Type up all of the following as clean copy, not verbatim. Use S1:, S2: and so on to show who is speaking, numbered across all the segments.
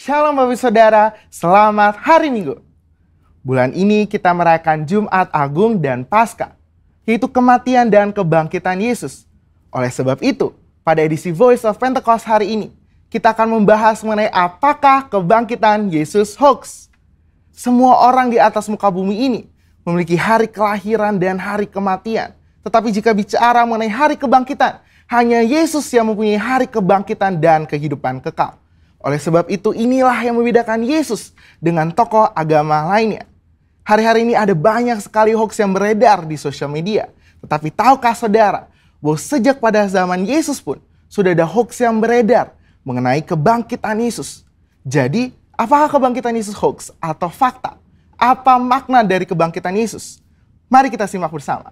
S1: Shalom Bapak Saudara, selamat hari Minggu. Bulan ini kita merayakan Jumat Agung dan Paskah, yaitu kematian dan kebangkitan Yesus. Oleh sebab itu, pada edisi Voice of Pentecost hari ini, kita akan membahas mengenai apakah kebangkitan Yesus hoax. Semua orang di atas muka bumi ini memiliki hari kelahiran dan hari kematian. Tetapi jika bicara mengenai hari kebangkitan, hanya Yesus yang mempunyai hari kebangkitan dan kehidupan kekal. Oleh sebab itu inilah yang membedakan Yesus dengan tokoh agama lainnya. Hari-hari ini ada banyak sekali hoax yang beredar di sosial media. Tetapi tahukah saudara bahwa sejak pada zaman Yesus pun sudah ada hoax yang beredar mengenai kebangkitan Yesus. Jadi apakah kebangkitan Yesus hoax atau fakta? Apa makna dari kebangkitan Yesus? Mari kita simak bersama.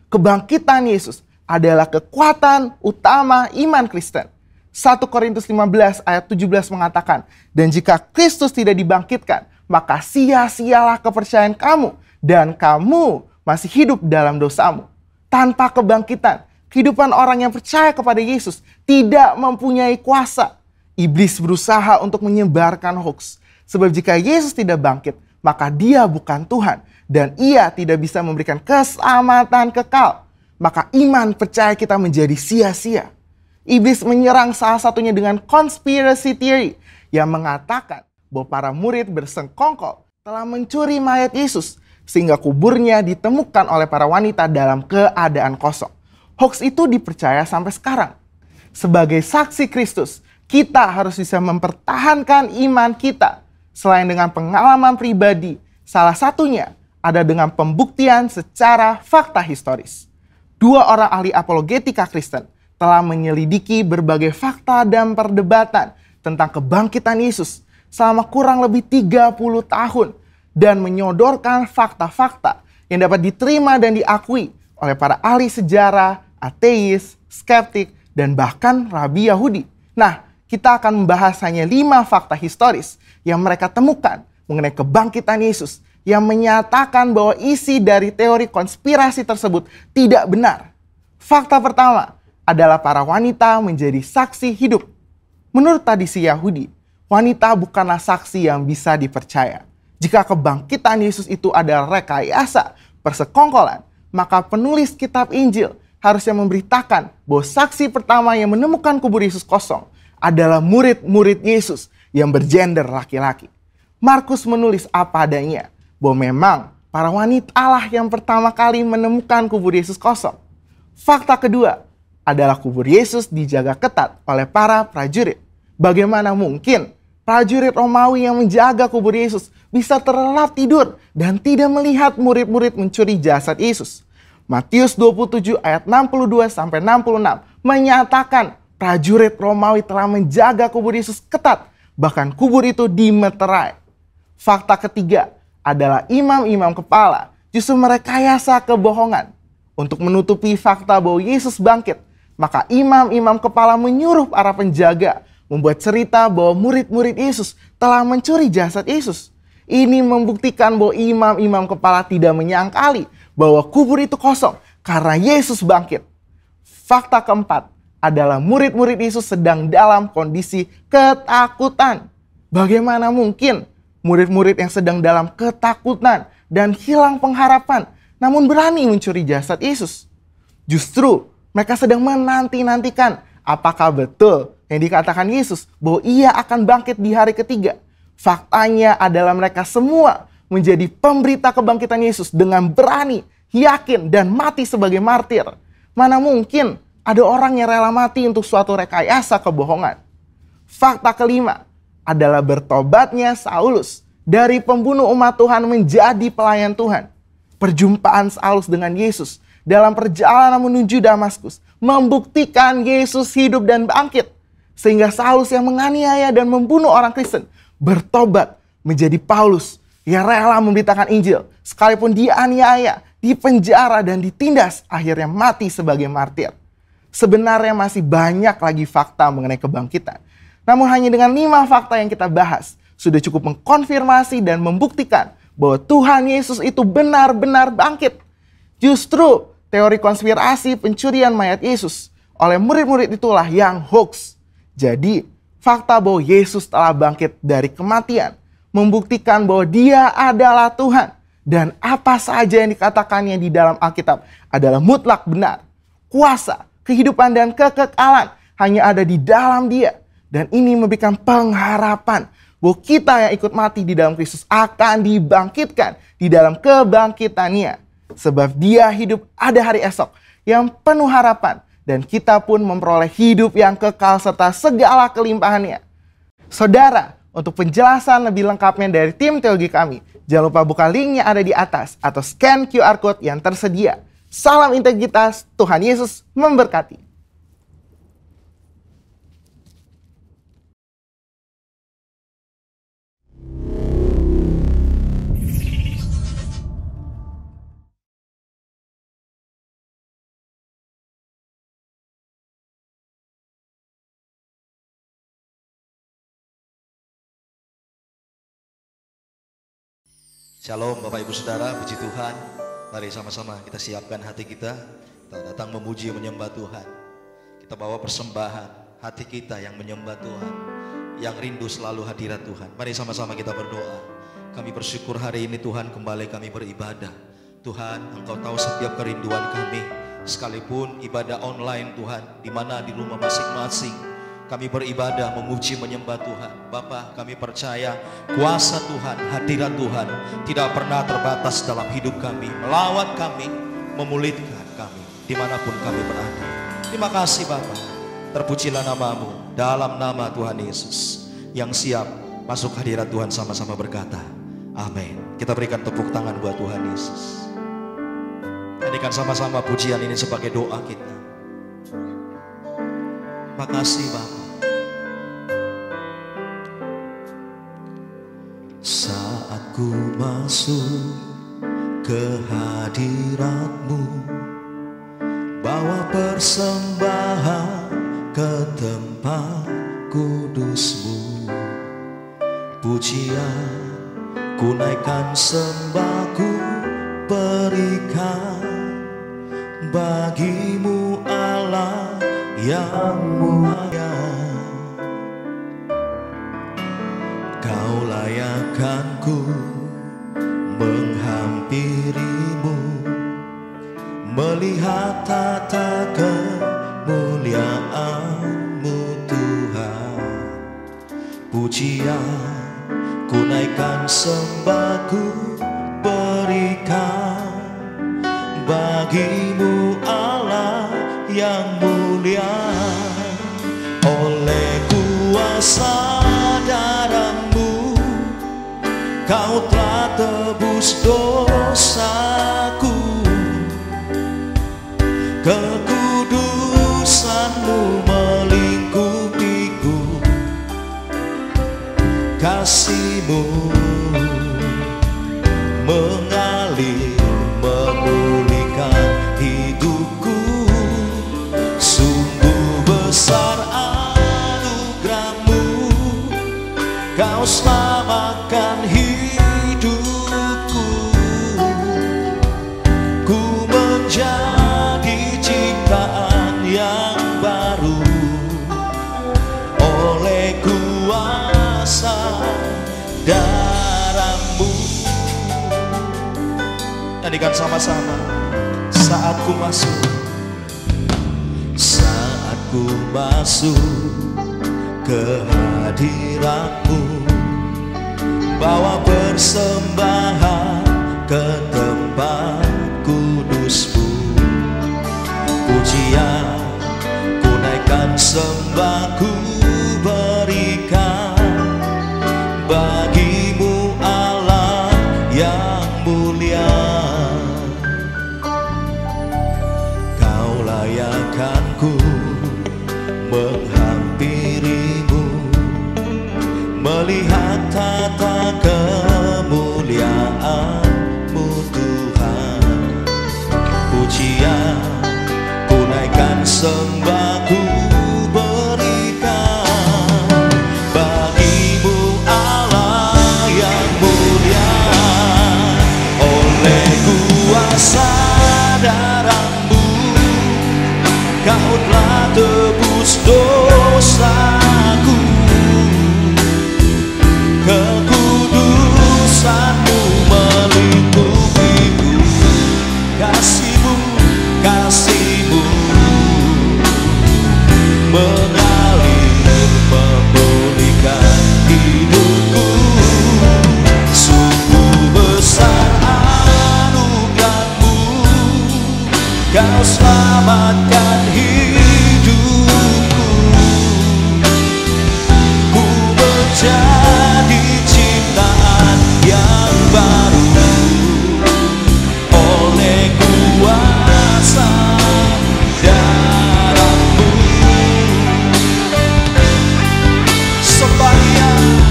S1: Kebangkitan Yesus adalah kekuatan utama iman Kristen. 1 Korintus 15 ayat 17 mengatakan, dan jika Kristus tidak dibangkitkan, maka sia-sialah kepercayaan kamu, dan kamu masih hidup dalam dosamu. Tanpa kebangkitan, kehidupan orang yang percaya kepada Yesus tidak mempunyai kuasa. Iblis berusaha untuk menyebarkan hoax. Sebab jika Yesus tidak bangkit, maka dia bukan Tuhan, dan ia tidak bisa memberikan keselamatan kekal. Maka iman percaya kita menjadi sia-sia. Iblis menyerang salah satunya dengan conspiracy theory yang mengatakan bahwa para murid bersengkongkol telah mencuri mayat Yesus sehingga kuburnya ditemukan oleh para wanita dalam keadaan kosong. Hoax itu dipercaya sampai sekarang. Sebagai saksi Kristus, kita harus bisa mempertahankan iman kita selain dengan pengalaman pribadi. Salah satunya ada dengan pembuktian secara fakta historis. Dua orang ahli apologetika Kristen telah menyelidiki berbagai fakta dan perdebatan tentang kebangkitan Yesus selama kurang lebih 30 tahun dan menyodorkan fakta-fakta yang dapat diterima dan diakui oleh para ahli sejarah, ateis, skeptik, dan bahkan rabi Yahudi. Nah, kita akan membahas hanya 5 fakta historis yang mereka temukan mengenai kebangkitan Yesus yang menyatakan bahwa isi dari teori konspirasi tersebut tidak benar. Fakta pertama adalah para wanita menjadi saksi hidup. Menurut tradisi Yahudi, wanita bukanlah saksi yang bisa dipercaya. Jika kebangkitan Yesus itu adalah rekayasa, persekongkolan, maka penulis kitab Injil harusnya memberitakan bahwa saksi pertama yang menemukan kubur Yesus kosong adalah murid-murid Yesus yang bergender laki-laki. Markus menulis apa adanya, bahwa memang para wanita lah yang pertama kali menemukan kubur Yesus kosong. Fakta kedua adalah kubur Yesus dijaga ketat oleh para prajurit. Bagaimana mungkin prajurit Romawi yang menjaga kubur Yesus bisa terlelap tidur dan tidak melihat murid-murid mencuri jasad Yesus? Matius 27 ayat 62-66 menyatakan prajurit Romawi telah menjaga kubur Yesus ketat, bahkan kubur itu dimeterai. Fakta ketiga adalah imam-imam kepala justru merekayasa kebohongan. Untuk menutupi fakta bahwa Yesus bangkit, maka imam-imam kepala menyuruh para penjaga membuat cerita bahwa murid-murid Yesus telah mencuri jasad Yesus. Ini membuktikan bahwa imam-imam kepala tidak menyangkali bahwa kubur itu kosong karena Yesus bangkit. Fakta keempat adalah murid-murid Yesus sedang dalam kondisi ketakutan. Bagaimana mungkin murid-murid yang sedang dalam ketakutan dan hilang pengharapan namun berani mencuri jasad Yesus? Justru mereka sedang menanti-nantikan apakah betul yang dikatakan Yesus bahwa ia akan bangkit di hari ketiga. Faktanya adalah mereka semua menjadi pemberita kebangkitan Yesus dengan berani, yakin, dan mati sebagai martir. Mana mungkin ada orang yang rela mati untuk suatu rekayasa kebohongan. Fakta kelima adalah bertobatnya Saulus dari pembunuh umat Tuhan menjadi pelayan Tuhan. Perjumpaan Saulus dengan Yesus dalam perjalanan menuju Damaskus membuktikan Yesus hidup dan bangkit. Sehingga Saulus yang menganiaya dan membunuh orang Kristen bertobat menjadi Paulus yang rela memberitakan Injil. Sekalipun dianiaya, dipenjara, dan ditindas, akhirnya mati sebagai martir. Sebenarnya masih banyak lagi fakta mengenai kebangkitan. Namun hanya dengan 5 fakta yang kita bahas sudah cukup mengkonfirmasi dan membuktikan bahwa Tuhan Yesus itu benar-benar bangkit. Justru teori konspirasi pencurian mayat Yesus oleh murid-murid itulah yang hoax. Jadi Fakta bahwa Yesus telah bangkit dari kematian membuktikan bahwa Dia adalah Tuhan. Dan apa saja yang dikatakannya di dalam Alkitab adalah mutlak benar. Kuasa, kehidupan, dan kekekalan hanya ada di dalam Dia. Dan ini memberikan pengharapan bahwa kita yang ikut mati di dalam Kristus akan dibangkitkan di dalam kebangkitannya. Sebab Dia hidup ada hari esok yang penuh harapan. Dan kita pun memperoleh hidup yang kekal serta segala kelimpahannya. Saudara, untuk penjelasan lebih lengkapnya dari tim teologi kami, jangan lupa buka link yang ada di atas atau scan QR Code yang tersedia. Salam integritas, Tuhan Yesus memberkati.
S2: Shalom Bapak Ibu Saudara, puji Tuhan. Mari sama-sama kita siapkan hati kita datang memuji menyembah Tuhan. Kita bawa persembahan hati kita yang menyembah Tuhan, yang rindu selalu hadirat Tuhan. Mari sama-sama kita berdoa. Kami bersyukur hari ini Tuhan kembali kami beribadah. Tuhan, Engkau tahu setiap kerinduan kami, sekalipun ibadah online Tuhan, di mana di rumah masing-masing kami beribadah, memuji, menyembah Tuhan. Bapa, kami percaya kuasa Tuhan, hadirat Tuhan tidak pernah terbatas dalam hidup kami, melawat kami, memulihkan kami dimanapun kami berada. Terima kasih Bapa, terpujilah nama-Mu dalam nama Tuhan Yesus. Yang siap masuk hadirat Tuhan sama-sama berkata, amin. Kita berikan tepuk tangan buat Tuhan Yesus. Jadikan sama-sama pujian ini sebagai doa kita. Terima kasih Bapa. Saat ku masuk ke hadirat-Mu, bawa persembahan ke tempat kudus-Mu, pujian ku naikkan, sembah ku berikan bagi-Mu Allah yang mulia. Kau layakkan ku menghampiri-Mu, melihat tata kemuliaan-Mu Tuhan. Pujian ku naikkan, sembah ku berikan bagi-Mu Allah yang mulia. Oleh kuasa darah-Mu Kau telah tebus dosaku, kekudusan-Mu melingkupiku, kasih-Mu mengalir memulihkan hidupku. Sungguh besar anugerah-Mu, Kau selamatkan hidupku. Ku menjadi ciptaan yang baru oleh kuasa darah-Mu. Nyanyikan sama-sama. Saat ku masuk, saat ku masuk ke hadirat-Mu, bawa persembahan ke tempat kudus-Mu, pujian ku naikkan, sembah ku berikan bagi-Mu Allah yang mulia. Kau layakkan ku menghampiri-Mu, melihat tata kemuliaan-Mu Tuhan. Pujian ku naikkan, sembah ku berikan bagi-Mu Allah yang mulia. Oleh kuasa darah-Mu Kau telah tebus dosaku, Kau selamatkan hidupku. Ku menjadi ciptaan yang baru oleh kuasa darah-Mu. Sembahyang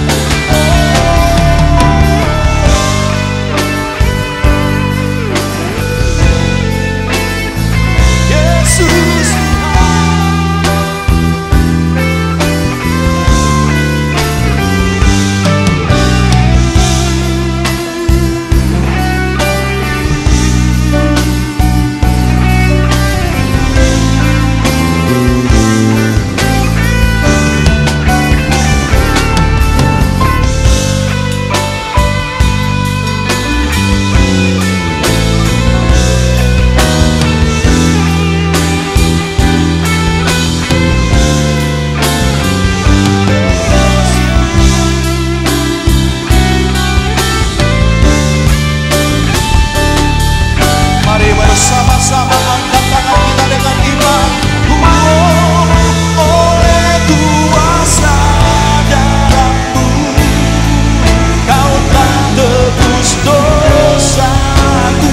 S2: Yesus. Mari bersama-sama angkat tangan kita dengan iman. Oleh kuasa darah-Mu, Kau telah tebus dosaku.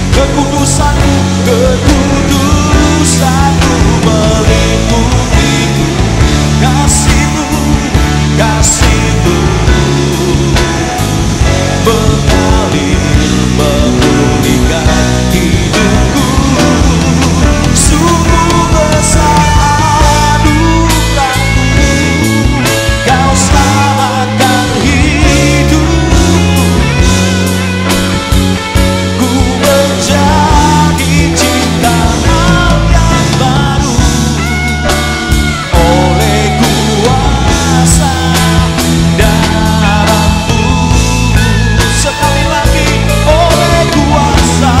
S2: Kekudusan-Mu, kekudusan-Mu melindungiku. Kasih-Mu, kasih-Mu mengalir memulihkan hidupku. Sungguh besar anugerah-Mu, Kau selamatkan hidupku. Ku menjadi ciptaan yang baru oleh kuasa darah-Mu. Sekali lagi, oleh kuasa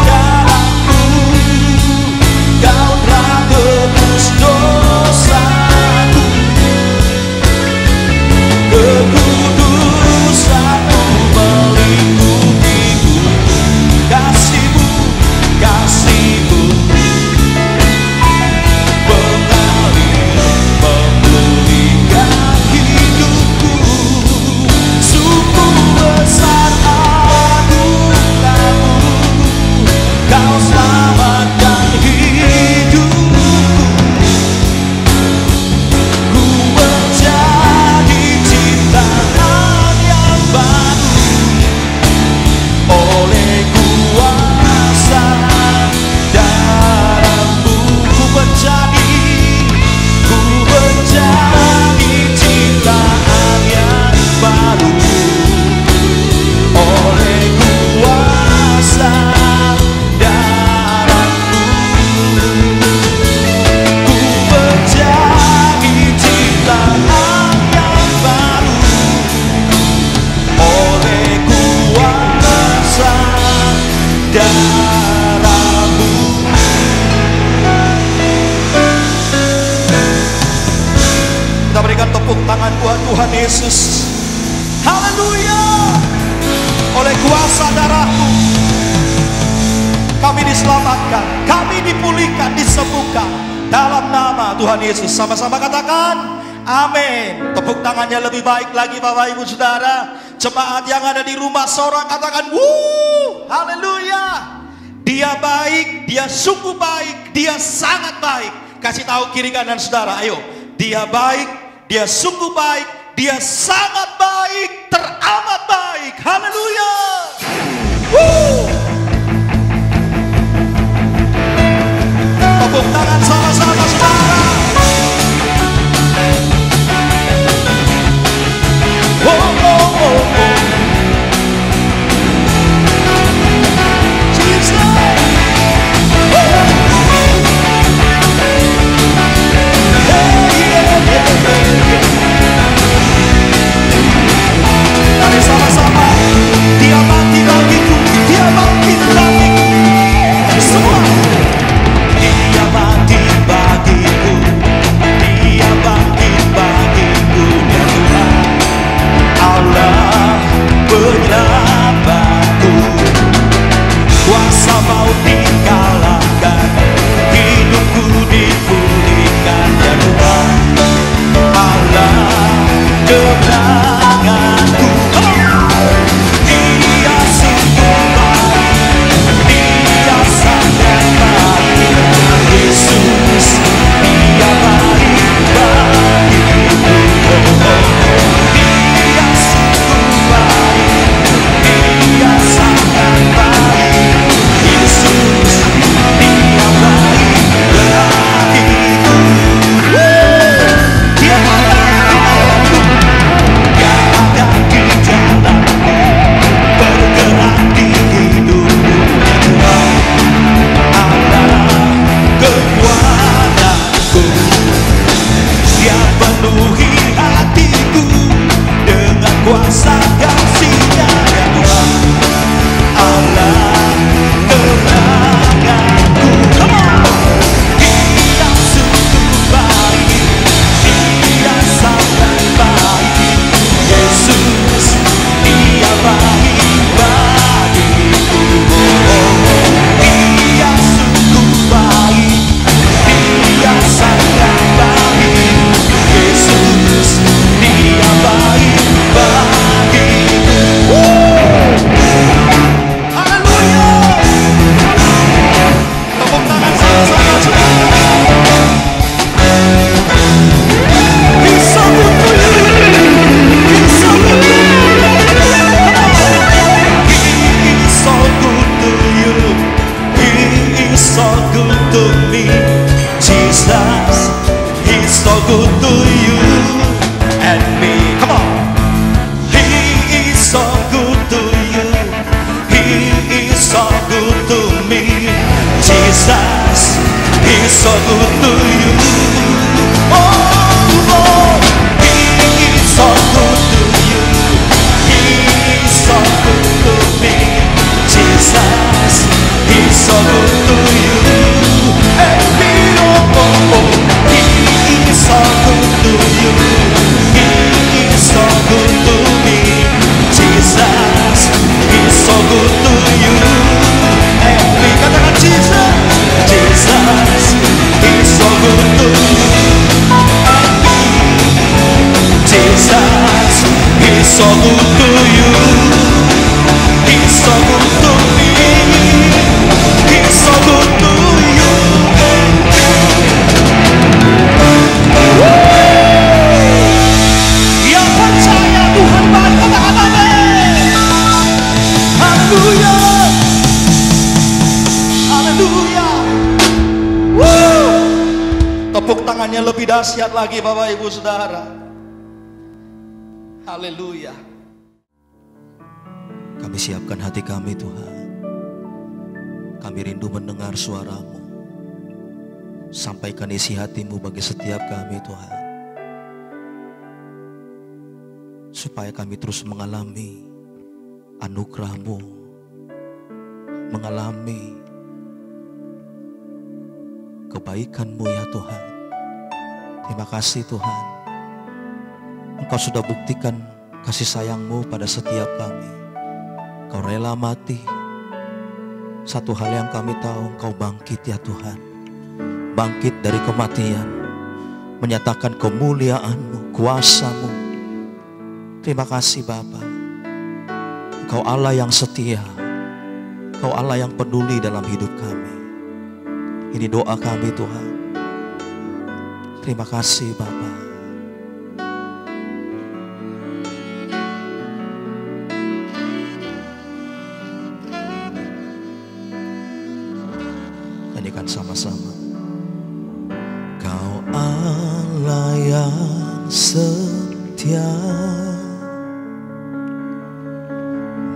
S2: darah-Mu, Kau telah tebus dosaku. Kekudusan-Mu melindungiku. Kasih-Mu, kasih-Mu mengalir memulihkan hidupku. Sungguh besar anugerah-Mu, Kau selamatkan hidupku. Ku menjadi ciptaan yang baru oleh kuasa darah-Mu. Ku menjadi ciptaan yang baru oleh kuasa darah-Mu. Ku menjadi ciptaan yang baru oleh kuasa darah-Mu. Kita berikan tepuk tangan buat Tuhan Yesus. Haleluya. Oleh kuasa darah-Mu kami diselamatkan, kami dipulihkan, disembuhkan dalam nama Tuhan Yesus. Sama-sama katakan amin. Tepuk tangannya lebih baik lagi Bapak Ibu Saudara. Jemaat yang ada di rumah sorak katakan wuh, haleluya. Dia baik, dia sungguh baik, dia sangat baik. Kasih tahu kiri kanan saudara, ayo. Dia baik, dia sungguh baik, dia sangat baik, teramat baik. Haleluya. Tepuk tangan sama-sama saudara. Oh, oh, oh, oh. Jesus. Mari sama-sama. Dia mati bagiku, dia mati so good to me. Jesus, He's so good to you and me. Come on. He is so good to you. He is so good to me. Jesus, He's so good to you. Oh, Lord, He is so good to you. He is so good to me. Jesus, He's so good to you. And me, oh, oh, oh, He is so good to you. He is so good to me. Jesus, He's so good to you. And me, katakan Jesus, Jesus, He's so good to you. And me, Jesus, He's so good to you. He's so good to me. He's so good to you. Yang percaya Tuhan baik, katakan amin. Haleluya. Haleluya. Tepuk tangannya lebih dahsyat lagi Bapak Ibu Saudara. Haleluya. Kami siapkan hati kami Tuhan. Kami rindu mendengar suara-Mu. Sampaikan isi hati-Mu bagi setiap kami Tuhan. Supaya kami terus mengalami anugerah-Mu. Mengalami kebaikan-Mu ya Tuhan. Terima kasih Tuhan. Engkau sudah buktikan kasih sayang-Mu pada setiap kami. Kau rela mati. Satu hal yang kami tahu, Engkau bangkit ya Tuhan. Bangkit dari kematian. Menyatakan kemuliaan-Mu, kuasa-Mu. Terima kasih Bapa. Engkau Allah yang setia. Engkau Allah yang peduli dalam hidup kami. Ini doa kami Tuhan. Terima kasih Bapa. Nyanyikan sama-sama. Kau Allah yang setia,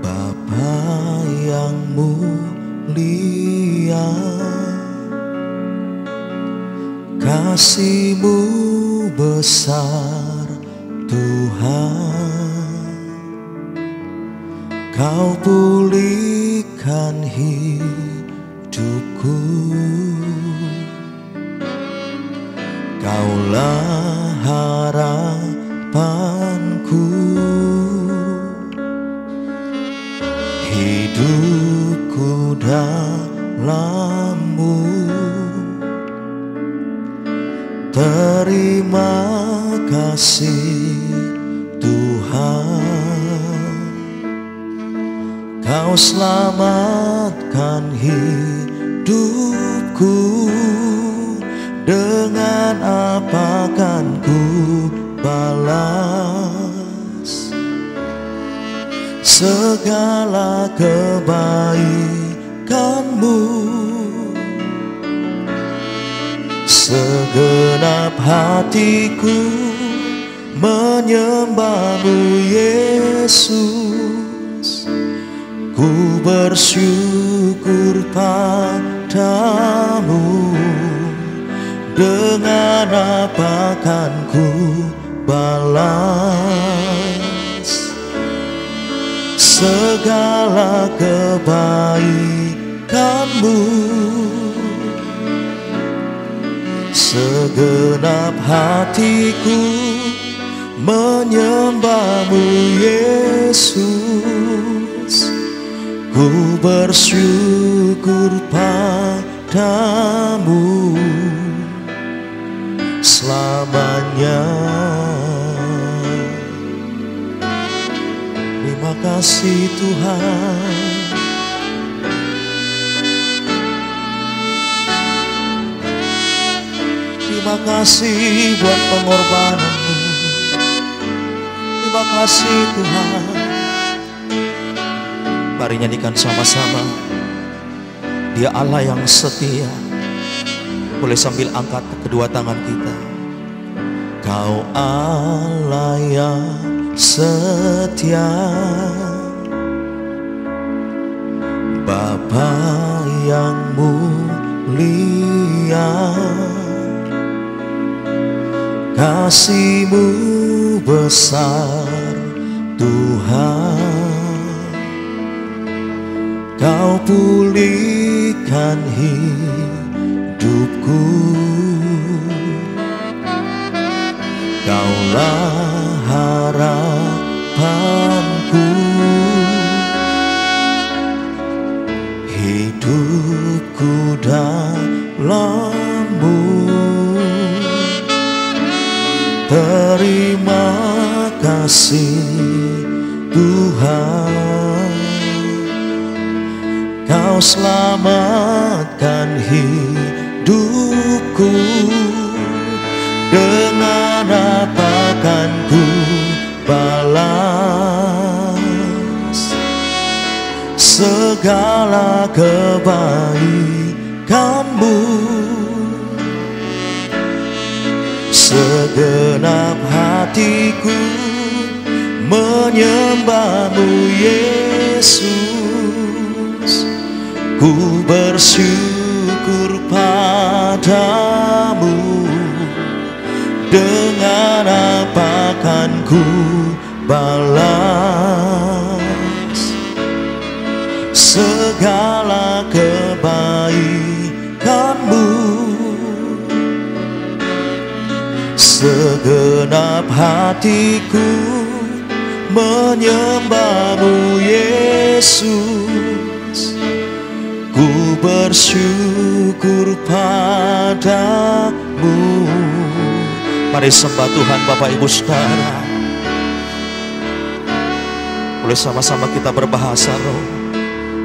S2: Bapa yang mulia, kasih-Mu besar Tuhan. Kau pulihkan hidupku. Kaulah harapanku. Hidupku dalam-Mu. Terima kasih Tuhan. Kau selamatkan hidupku. Dengan apa kan ku balas segala kebaikan-Mu? Segenap hatiku menyembah-Mu Yesus. Ku bersyukur padamu. Dengan apa kan ku balas segala kebaikan-Mu? Segenap hatiku menyembah-Mu Yesus. Ku bersyukur padamu selamanya. Terima kasih Tuhan. Terima kasih buat pengorbanan-Mu. Terima kasih Tuhan. Mari nyanyikan sama-sama. Dia Allah yang setia. Boleh sambil angkat kedua tangan kita. Kau Allah yang setia, Bapa yang mulia, kasih-Mu besar Tuhan. Kau pulihkan hidupku, Kaulah harapanku. Hidupku dalam-Mu, terima kasih Tuhan. Kau selamatkan hidupku, dengan apa kan ku balas segala kebaikan-Mu. Segenap hatiku menyembah-Mu Yesus, ku bersyukur padamu. Dengan apa kan ku balas segala kebaikan-Mu. Segenap hatiku menyembah-Mu Yesus, ku bersyukur padamu. Mari sembah Tuhan Bapak Ibu Saudara. Boleh sama-sama kita berbahasa roh.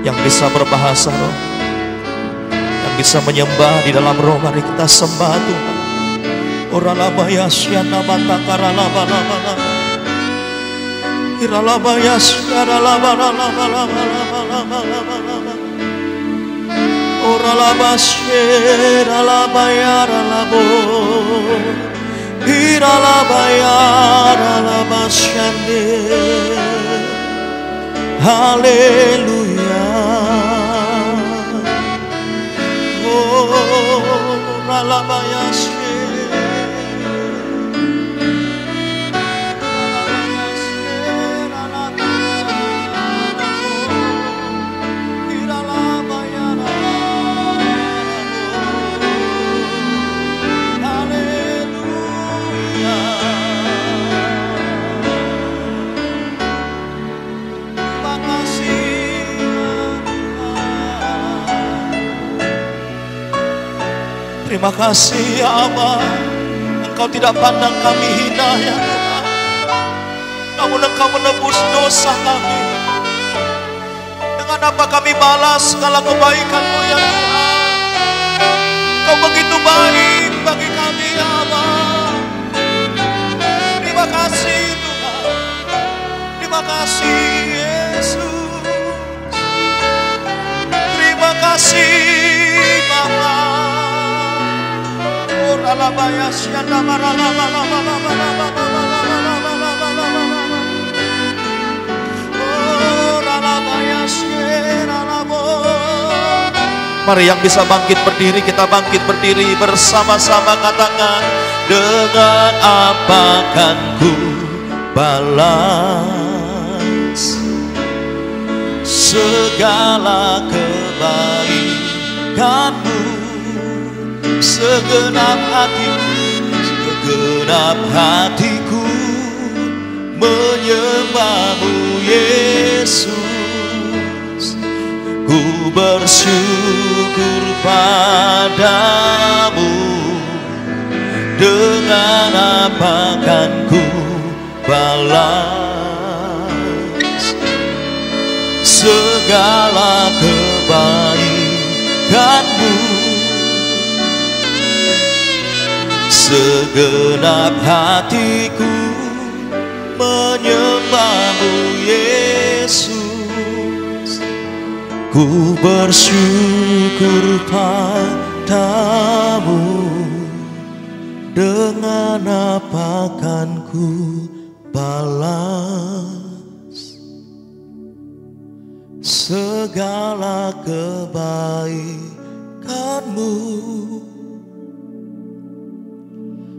S2: Yang bisa berbahasa roh, yang bisa menyembah di dalam roh, mari kita sembah Tuhan. Oralabaya syana batakara laba laba laba, iralabaya syana laba laba laba laba laba laba, oralaba syana labaya labo, iralabaya laba syane. Haleluya. Oh, ralabaya syana. Terima kasih ya Allah, Engkau tidak pandang kami hina ya Tuhan, namun Engkau menebus dosa kami. Dengan apa kami balas segala kebaikan-Mu ya Tuhan? Engkau begitu baik bagi kami ya Allah. Terima kasih Tuhan, terima kasih Yesus, terima kasih Bapa. Alabaya syanda maralaba laba laba laba laba laba. Oh alabaya syanda labo. Mari yang bisa bangkit berdiri, kita bangkit berdiri bersama-sama, katakan, dengan apa kan ku balas segala kebaikan-Mu. Segenap hatiku menyembah-Mu Yesus, ku bersyukur padamu. Dengan apa kan ku balas segala kebaikan-Mu. Segenap hatiku menyembah-Mu Yesus, Ku bersyukur padamu, dengan apa kan ku balas segala kebaikanmu.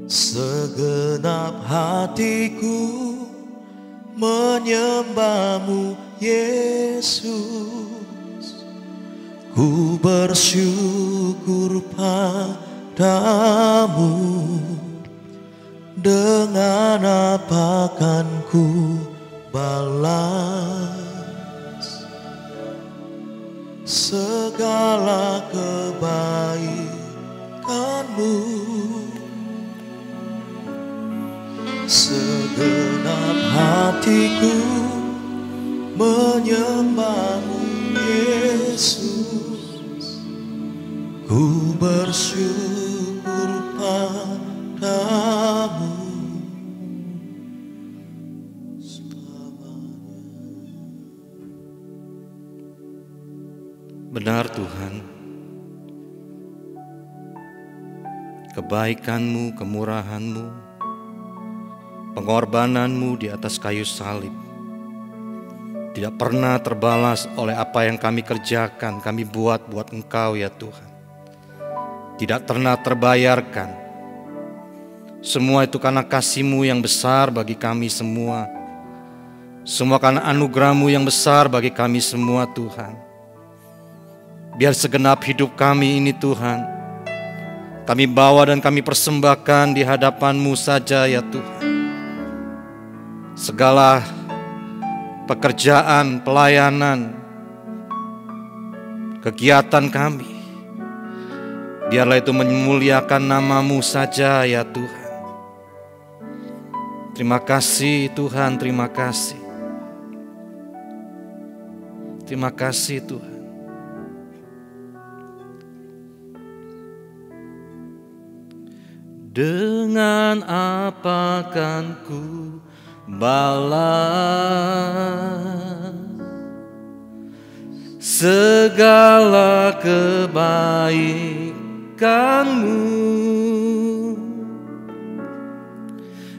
S2: Segenap hatiku menyembahmu Yesus. Ku bersyukur padamu, dengan apa kan ku balas segala kebaikanmu. Segenap hatiku menyembahmu Yesus. Ku bersyukur padamu selamanya.
S3: Benar Tuhan, kebaikan-Mu, kemurahan-Mu, pengorbanan-Mu di atas kayu salib tidak pernah terbalas oleh apa yang kami kerjakan, kami buat Engkau ya Tuhan. Tidak pernah terbayarkan. Semua itu karena kasih-Mu yang besar bagi kami semua. Semua karena anugerah-Mu yang besar bagi kami semua Tuhan. Biar segenap hidup kami ini Tuhan, kami bawa dan kami persembahkan di hadapan-Mu saja ya Tuhan. Segala pekerjaan, pelayanan, kegiatan kami, biarlah itu memuliakan nama-Mu saja ya Tuhan. Terima kasih Tuhan, terima kasih. Terima kasih Tuhan. Dengan apa kan ku balas segala kebaikan-Mu.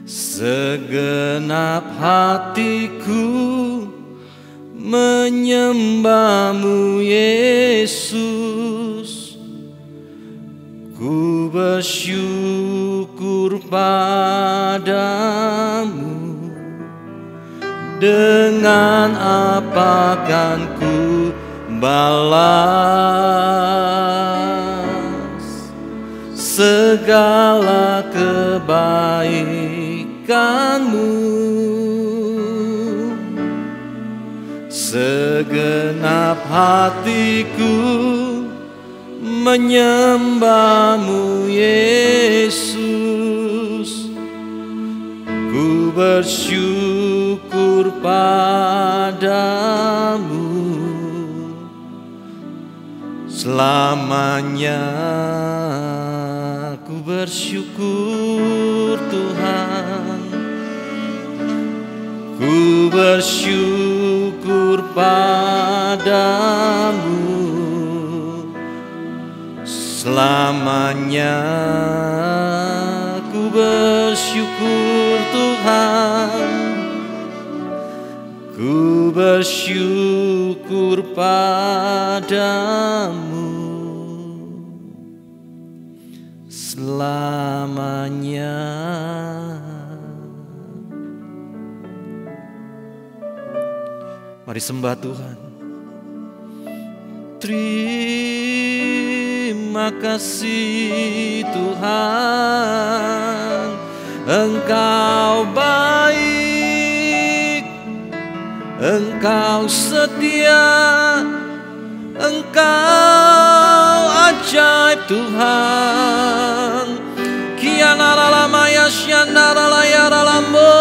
S3: Segenap hatiku menyembahmu Yesus. Ku bersyukur padamu, dengan apa kan ku balas segala kebaikan-Mu. Segenap hatiku menyembahmu Yesus. Ku bersyukur padamu selamanya. Ku bersyukur Tuhan, ku bersyukur padamu selamanya. Ku bersyukur Tuhan, ku bersyukur padamu selamanya. Mari sembah Tuhan. Terima kasih Tuhan, Engkau baik, Engkau setia, Engkau ajaib Tuhan. Kianara lama ya syanara layara lambo,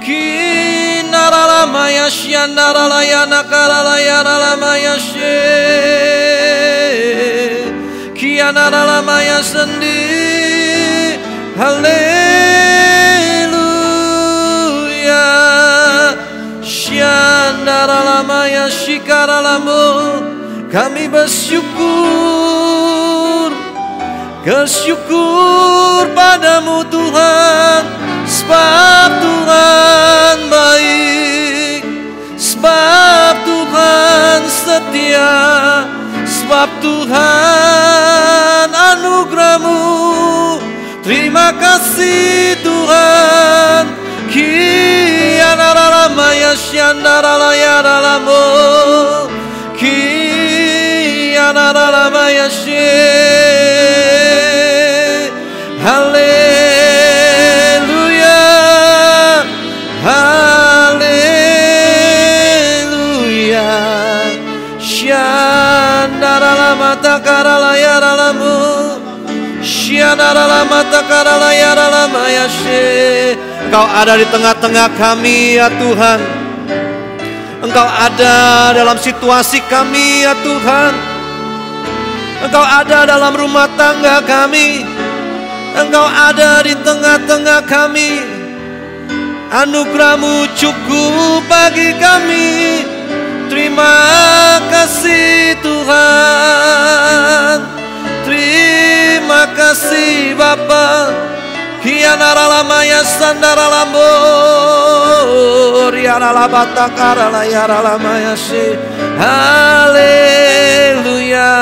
S3: kinara lama ya syanara layana kara layara lama ya she, kianara lama ya sendi. Haleluya, Shalom Shandaralama ya shikaralamu. Kami bersyukur padamu Tuhan, sebab Tuhan baik, sebab Tuhan setia, sebab Tuhan anugerah-Mu. Terima kasih Tuhan. Kianaralama ya syandaralaya dalamu. Kianaralama ya haleluya, haleluya. Syandaralama takaralaya dalamu. Syandaralama takaralaya dalama ya Engkau ada di tengah-tengah kami ya Tuhan. Engkau ada dalam situasi kami ya Tuhan. Engkau ada dalam rumah tangga kami. Engkau ada di tengah-tengah kami. Anugerah-Mu cukup bagi kami. Terima kasih Tuhan. Terima kasih Bapa. Kianaralamaya sandaralambor yaralabatakaralayaralamaya si. Haleluya.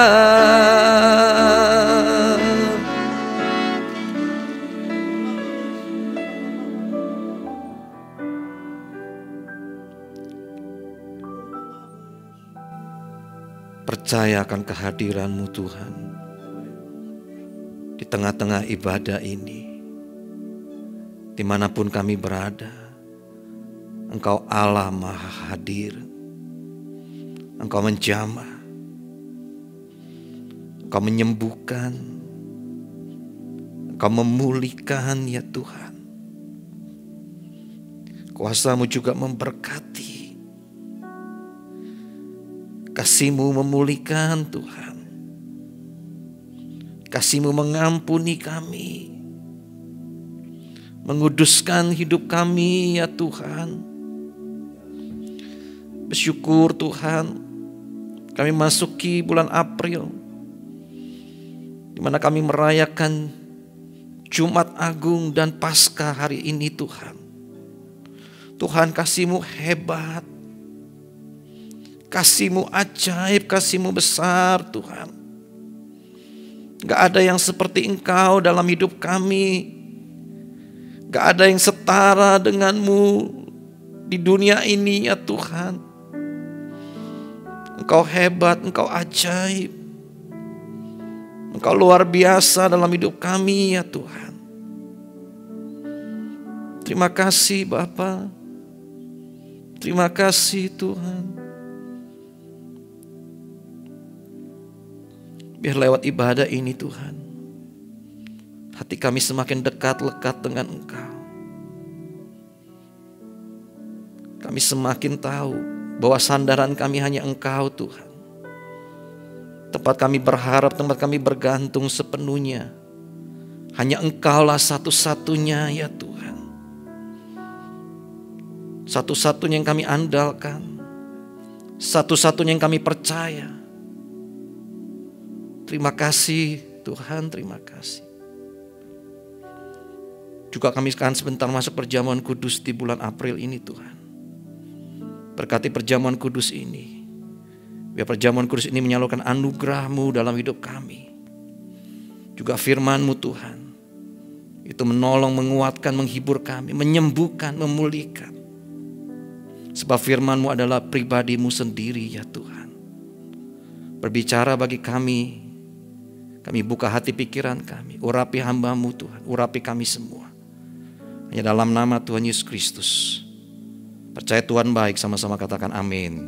S3: Percaya akan kehadiran-Mu Tuhan di tengah-tengah ibadah ini. Dimanapun kami berada, Engkau Allah Maha Hadir. Engkau menjamah, Engkau menyembuhkan, Engkau memulihkan ya Tuhan. Kuasa-Mu juga memberkati. Kasih-Mu memulihkan Tuhan. Kasih-Mu mengampuni kami. Menguduskan hidup kami ya Tuhan. Bersyukur Tuhan, kami masuki bulan April, di mana kami merayakan Jumat Agung dan Paskah hari ini Tuhan. Tuhan, kasih-Mu hebat, kasih-Mu ajaib, kasih-Mu besar Tuhan. Gak ada yang seperti Engkau dalam hidup kami. Gak ada yang setara denganmu di dunia ini ya Tuhan. Engkau hebat, Engkau ajaib. Engkau luar biasa dalam hidup kami ya Tuhan. Terima kasih Bapa. Terima kasih Tuhan. Biar lewat ibadah ini Tuhan, hati kami semakin dekat-lekat dengan Engkau. Kami semakin tahu bahwa sandaran kami hanya Engkau Tuhan. Tempat kami berharap, tempat kami bergantung sepenuhnya hanya Engkaulah satu-satunya ya Tuhan. Satu-satunya yang kami andalkan, satu-satunya yang kami percaya. Terima kasih Tuhan, terima kasih. Juga kami akan sebentar masuk perjamuan kudus di bulan April ini Tuhan. Berkati perjamuan kudus ini. Biar perjamuan kudus ini menyalurkan anugerah-Mu dalam hidup kami. Juga firman-Mu Tuhan. Itu menolong, menguatkan, menghibur kami, menyembuhkan, memulihkan. Sebab firman-Mu adalah pribadi-Mu sendiri ya Tuhan. Berbicara bagi kami. Kami buka hati pikiran kami. Urapi hamba-Mu Tuhan. Urapi kami semua. Hanya dalam nama Tuhan Yesus Kristus. Percaya Tuhan baik, sama-sama katakan amin.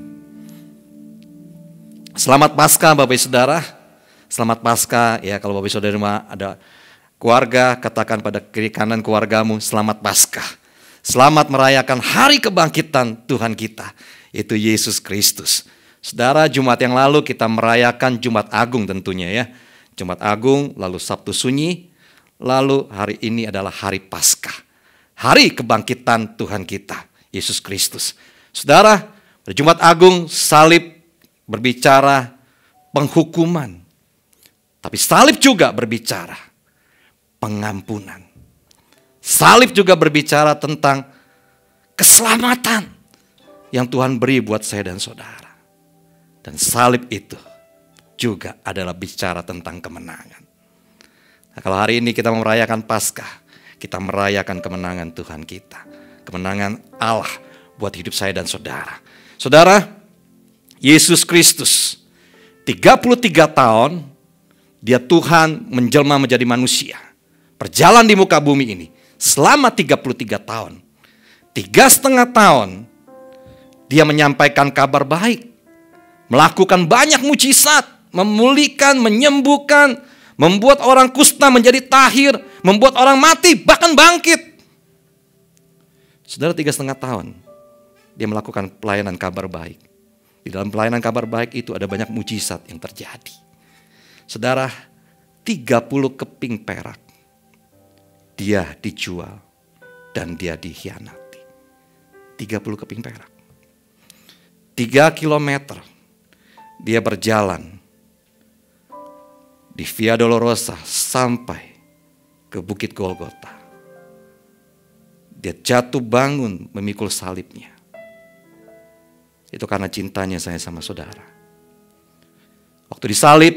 S3: Selamat Paskah Bapak Ibu Saudara. Selamat Paskah ya, kalau Bapak Ibu Saudara ada keluarga, katakan pada kiri kanan keluargamu, selamat Paskah. Selamat merayakan hari kebangkitan Tuhan kita, yaitu Yesus Kristus. Saudara, Jumat yang lalu kita merayakan Jumat Agung tentunya ya. Jumat Agung, lalu Sabtu Sunyi, lalu hari ini adalah hari Paskah. Hari kebangkitan Tuhan kita, Yesus Kristus. Saudara, Jumat Agung, salib berbicara penghukuman. Tapi salib juga berbicara pengampunan. Salib juga berbicara tentang keselamatan yang Tuhan beri buat saya dan saudara. Dan salib itu juga adalah bicara tentang kemenangan. Nah, kalau hari ini kita merayakan Paskah, kita merayakan kemenangan Tuhan kita. Kemenangan Allah buat hidup saya dan saudara. Saudara, Yesus Kristus 33 tahun dia Tuhan menjelma menjadi manusia. Berjalan di muka bumi ini selama 33 tahun. 3,5 tahun dia menyampaikan kabar baik. Melakukan banyak mujizat, memulihkan, menyembuhkan, membuat orang kusta menjadi tahir, membuat orang mati bahkan bangkit. Saudara, 3,5 tahun dia melakukan pelayanan kabar baik. Di dalam pelayanan kabar baik itu ada banyak mujizat yang terjadi. Saudara, 30 keping perak dia dijual dan dia dikhianati. 30 keping perak. 3 kilometer dia berjalan di Via Dolorosa sampai ke Bukit Golgota. Dia jatuh bangun memikul salibnya. Itu karena cintanya saya sama saudara. Waktu disalib,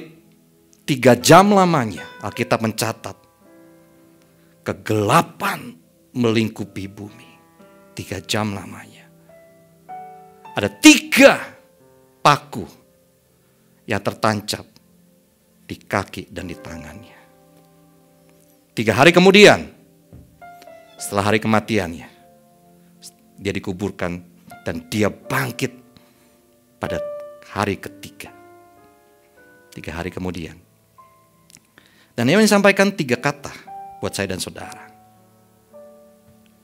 S3: 3 jam lamanya Alkitab mencatat kegelapan melingkupi bumi. 3 jam lamanya. Ada 3 paku yang tertancap di kaki dan di tangannya. 3 hari kemudian, setelah hari kematiannya, dia dikuburkan dan dia bangkit pada hari ketiga. 3 hari kemudian. Dan dia menyampaikan 3 kata buat saya dan saudara.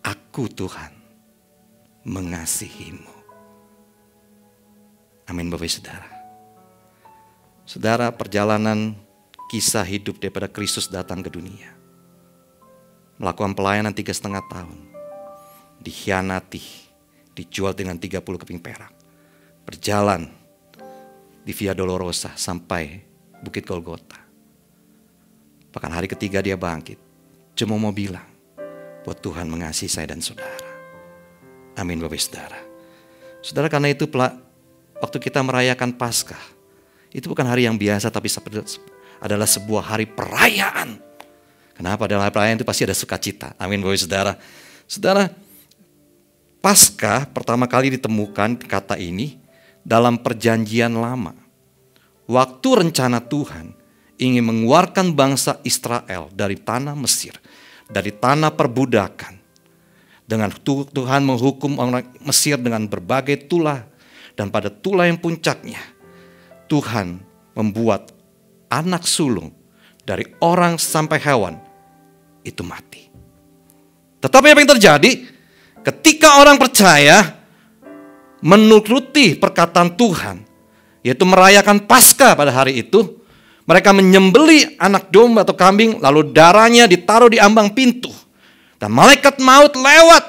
S3: Aku Tuhan mengasihimu. Amin Bapak Saudara. Saudara, perjalanan kisah hidup daripada Kristus datang ke dunia. Melakukan pelayanan 3,5 tahun. Dikhianati, dijual dengan 30 keping perak. Berjalan di Via Dolorosa sampai Bukit Golgota. Bahkan hari ketiga dia bangkit. Cuma mau bilang buat Tuhan mengasihi saya dan saudara. Amin Bapak Saudara. Saudara, karena itu waktu kita merayakan Paskah, itu bukan hari yang biasa tapi adalah sebuah hari perayaan. Kenapa? Dalam hari perayaan itu pasti ada sukacita. Amin Bapak Saudara. Saudara, Paskah pertama kali ditemukan kata ini dalam perjanjian lama. Waktu rencana Tuhan ingin mengeluarkan bangsa Israel dari tanah Mesir, dari tanah perbudakan. Dengan Tuhan menghukum orang Mesir dengan berbagai tulah. Dan pada tulah yang puncaknya, Tuhan membuat anak sulung dari orang sampai hewan itu mati. Tetapi apa yang terjadi? Ketika orang percaya menuruti perkataan Tuhan, yaitu merayakan Paskah pada hari itu, mereka menyembelih anak domba atau kambing, lalu darahnya ditaruh di ambang pintu. Dan malaikat maut lewat.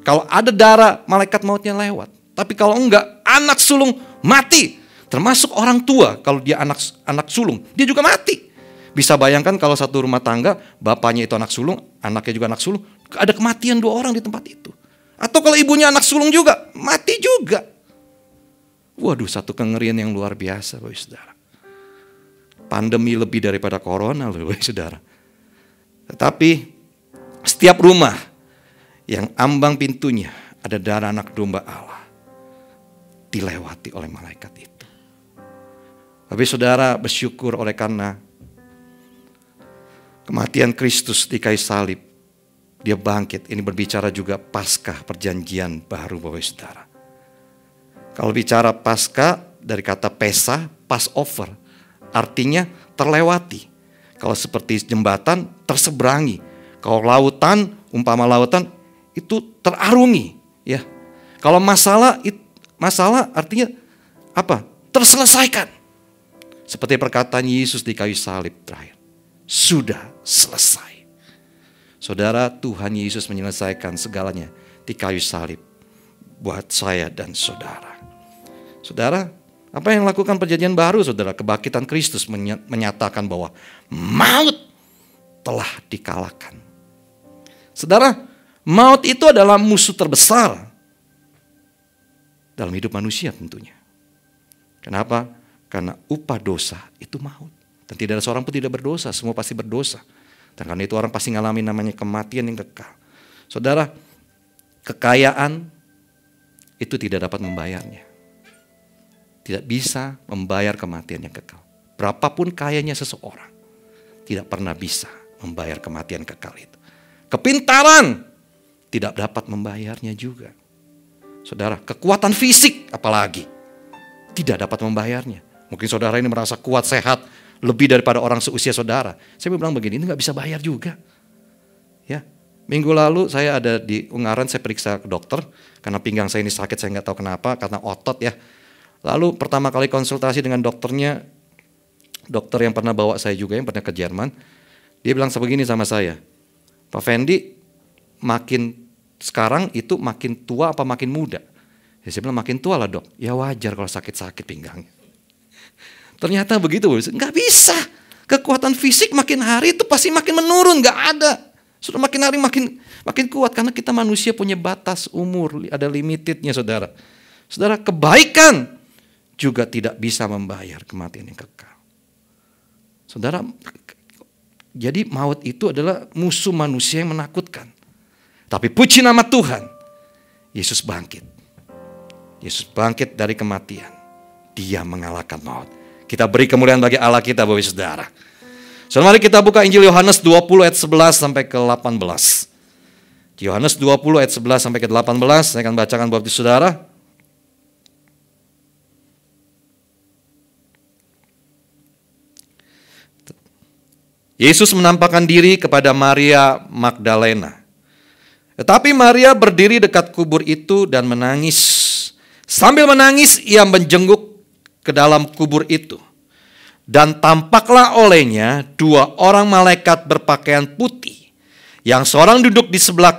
S3: Kalau ada darah, malaikat mautnya lewat. Tapi kalau enggak, anak sulung mati. Termasuk orang tua, kalau dia anak sulung, dia juga mati. Bisa bayangkan kalau satu rumah tangga, bapaknya itu anak sulung, anaknya juga anak sulung, ada kematian 2 orang di tempat itu. Atau kalau ibunya anak sulung juga, mati juga. Waduh, satu kengerian yang luar biasa, Bapak Saudara. Pandemi lebih daripada corona, Bapak Saudara. Tetapi setiap rumah yang ambang pintunya ada darah anak domba Allah, dilewati oleh malaikat itu. Bapak Saudara, bersyukur oleh karena kematian Kristus di kayu salib. Dia bangkit. Ini berbicara juga Paskah perjanjian baru, Bapak Saudara. Kalau bicara Paskah dari kata Pesah, Passover, artinya terlewati. Kalau seperti jembatan, terseberangi. Kalau lautan, umpama lautan, itu terarungi. Ya. Kalau masalah artinya apa? Terselesaikan. Seperti perkataan Yesus di kayu salib terakhir. Sudah selesai. Saudara, Tuhan Yesus menyelesaikan segalanya di kayu salib buat saya dan saudara. Saudara, apa yang lakukan perjanjian baru, saudara? Kebangkitan Kristus menyatakan bahwa maut telah dikalahkan. Saudara, maut itu adalah musuh terbesar dalam hidup manusia tentunya. Kenapa? Karena upah dosa itu maut. Dan tidak ada seorang pun tidak berdosa, semua pasti berdosa. Dan karena itu orang pasti ngalami namanya kematian yang kekal. Saudara, kekayaan itu tidak dapat membayarnya. Tidak bisa membayar kematian yang kekal. Berapapun kayanya seseorang, tidak pernah bisa membayar kematian kekal itu. Kepintaran tidak dapat membayarnya juga. Saudara, kekuatan fisik apalagi tidak dapat membayarnya. Mungkin saudara ini merasa kuat, sehat, lebih daripada orang seusia saudara. Saya bilang begini, ini gak bisa bayar juga. Ya, minggu lalu saya ada di Ungaran, saya periksa ke dokter. Karena pinggang saya ini sakit, saya gak tahu kenapa, karena otot ya. Lalu pertama kali konsultasi dengan dokternya, dokter yang pernah bawa saya juga, yang pernah ke Jerman. Dia bilang sebegini sama saya, Pak Fendi, makin sekarang itu makin tua apa makin muda? Ya, saya bilang makin tua lah dok. Ya wajar kalau sakit-sakit pinggangnya. Ternyata begitu, nggak bisa. Kekuatan fisik makin hari itu pasti makin menurun, nggak ada. Sudah makin hari makin kuat karena kita manusia punya batas umur, ada limitednya saudara. Saudara, kebaikan juga tidak bisa membayar kematian yang kekal. Saudara, jadi maut itu adalah musuh manusia yang menakutkan. Tapi puji nama Tuhan, Yesus bangkit. Yesus bangkit dari kematian. Dia mengalahkan maut. Kita beri kemuliaan bagi Allah kita, Bapak Ibu Saudara. Saudara, mari kita buka Injil Yohanes 20 ayat 11 sampai ke 18. Yohanes 20 ayat 11 sampai ke 18, saya akan bacakan buat saudara. Yesus menampakkan diri kepada Maria Magdalena. Tetapi Maria berdiri dekat kubur itu dan menangis. Sambil menangis ia menjenguk ke dalam kubur itu. Dan tampaklah olehnya dua orang malaikat berpakaian putih. Yang seorang duduk di sebelah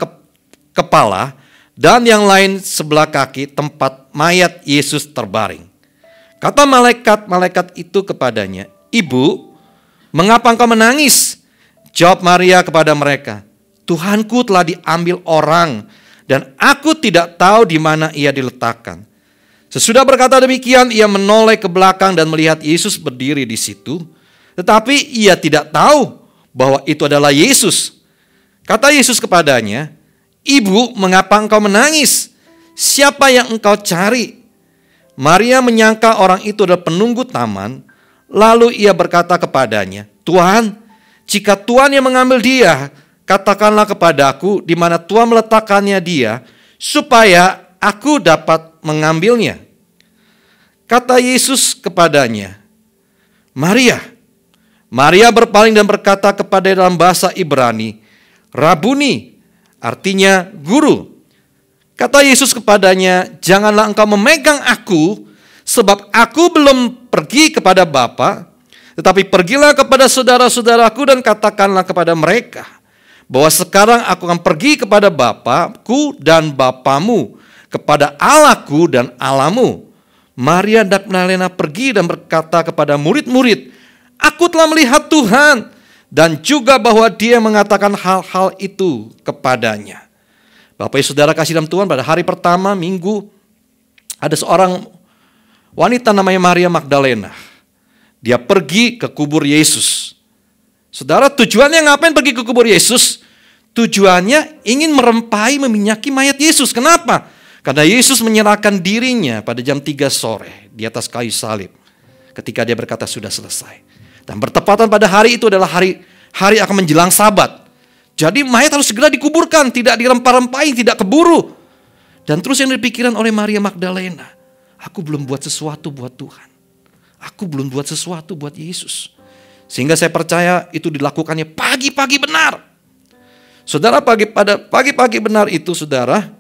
S3: kepala dan yang lain sebelah kaki tempat mayat Yesus terbaring. Kata malaikat-malaikat itu kepadanya, "Ibu, mengapa engkau menangis?" Jawab Maria kepada mereka, "Tuhanku telah diambil orang dan aku tidak tahu di mana ia diletakkan." Sesudah berkata demikian, ia menoleh ke belakang dan melihat Yesus berdiri di situ. Tetapi ia tidak tahu bahwa itu adalah Yesus. Kata Yesus kepadanya, "Ibu, mengapa engkau menangis? Siapa yang engkau cari?" Maria menyangka orang itu adalah penunggu taman. Lalu ia berkata kepadanya, "Tuhan, jika Tuhan yang mengambil dia, katakanlah kepadaku di mana Tuhan meletakkannya dia, supaya aku dapat mengambilnya." Kata Yesus kepadanya, "Maria." Maria berpaling dan berkata kepada dalam bahasa Ibrani, "Rabuni," artinya guru. Kata Yesus kepadanya, "Janganlah engkau memegang aku, sebab aku belum pergi kepada Bapa, tetapi pergilah kepada saudara-saudaraku dan katakanlah kepada mereka, bahwa sekarang aku akan pergi kepada Bapakku dan Bapamu, kepada Allahku dan Allahmu." Maria Magdalena pergi dan berkata kepada murid-murid, "Aku telah melihat Tuhan," dan juga bahwa dia mengatakan hal-hal itu kepadanya. Bapak Ibu Saudara kasih dalam Tuhan, pada hari pertama minggu ada seorang wanita namanya Maria Magdalena. Dia pergi ke kubur Yesus. Saudara, tujuannya ngapain pergi ke kubur Yesus? Tujuannya ingin merempahi, meminyaki mayat Yesus. Kenapa? Karena Yesus menyerahkan dirinya pada jam 3 sore di atas kayu salib. Ketika dia berkata sudah selesai. Dan bertepatan pada hari itu adalah hari akan menjelang Sabat. Jadi mayat harus segera dikuburkan, tidak dirempah-rempahi, tidak keburu. Dan terus yang dipikiran oleh Maria Magdalena, aku belum buat sesuatu buat Tuhan. Aku belum buat sesuatu buat Yesus. Sehingga saya percaya itu dilakukannya pagi-pagi benar. Saudara, pada pagi-pagi benar itu saudara,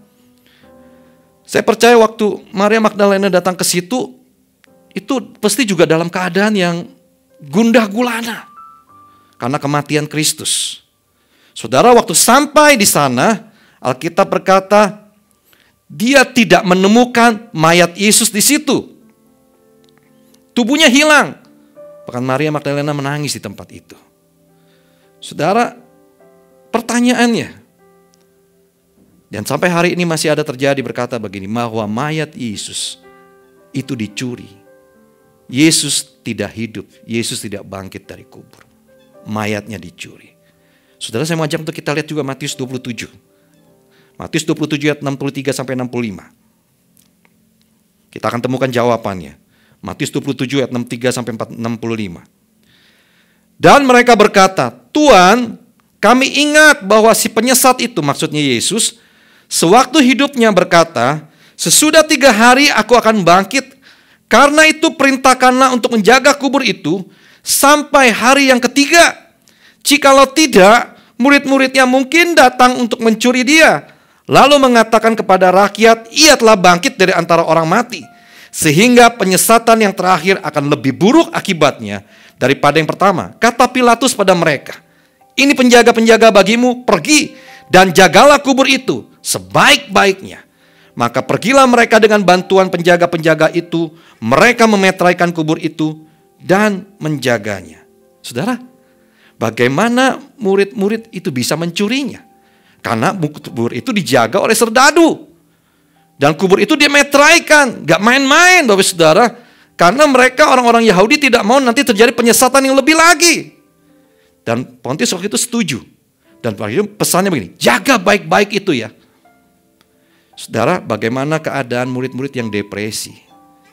S3: saya percaya waktu Maria Magdalena datang ke situ, itu pasti juga dalam keadaan yang gundah gulana. Karena kematian Kristus. Saudara, waktu sampai di sana, Alkitab berkata, dia tidak menemukan mayat Yesus di situ. tubuhnya hilang. Bahkan Maria Magdalena menangis di tempat itu. Saudara, pertanyaannya, dan sampai hari ini masih ada terjadi berkata begini, bahwa mayat Yesus itu dicuri. Yesus tidak hidup, Yesus tidak bangkit dari kubur. Mayatnya dicuri. Saudara, saya mau ajak untuk kita lihat juga Matius 27. Matius 27 ayat 63 sampai 65. Kita akan temukan jawabannya. Matius 27 ayat 63 sampai 65. Dan mereka berkata, Tuhan, kami ingat bahwa si penyesat itu, maksudnya Yesus, sewaktu hidupnya berkata, sesudah 3 hari aku akan bangkit. Karena itu perintahkanlah untuk menjaga kubur itu sampai hari yang ketiga. Jikalau tidak, murid-muridnya mungkin datang untuk mencuri dia. Lalu mengatakan kepada rakyat, ia telah bangkit dari antara orang mati. Sehingga penyesatan yang terakhir akan lebih buruk akibatnya daripada yang pertama. Kata Pilatus pada mereka, ini penjaga-penjaga bagimu, pergi dan jagalah kubur itu sebaik-baiknya. Maka pergilah mereka dengan bantuan penjaga-penjaga itu. Mereka memetraikan kubur itu dan menjaganya. Saudara, bagaimana murid-murid itu bisa mencurinya? Karena kubur itu dijaga oleh serdadu. Dan kubur itu dimetraikan. Gak main-main Bapak Saudara. Karena mereka orang-orang Yahudi tidak mau nanti terjadi penyesatan yang lebih lagi. Dan Pontius waktu itu setuju. Dan pesannya begini, jaga baik-baik itu ya. Saudara, bagaimana keadaan murid-murid yang depresi,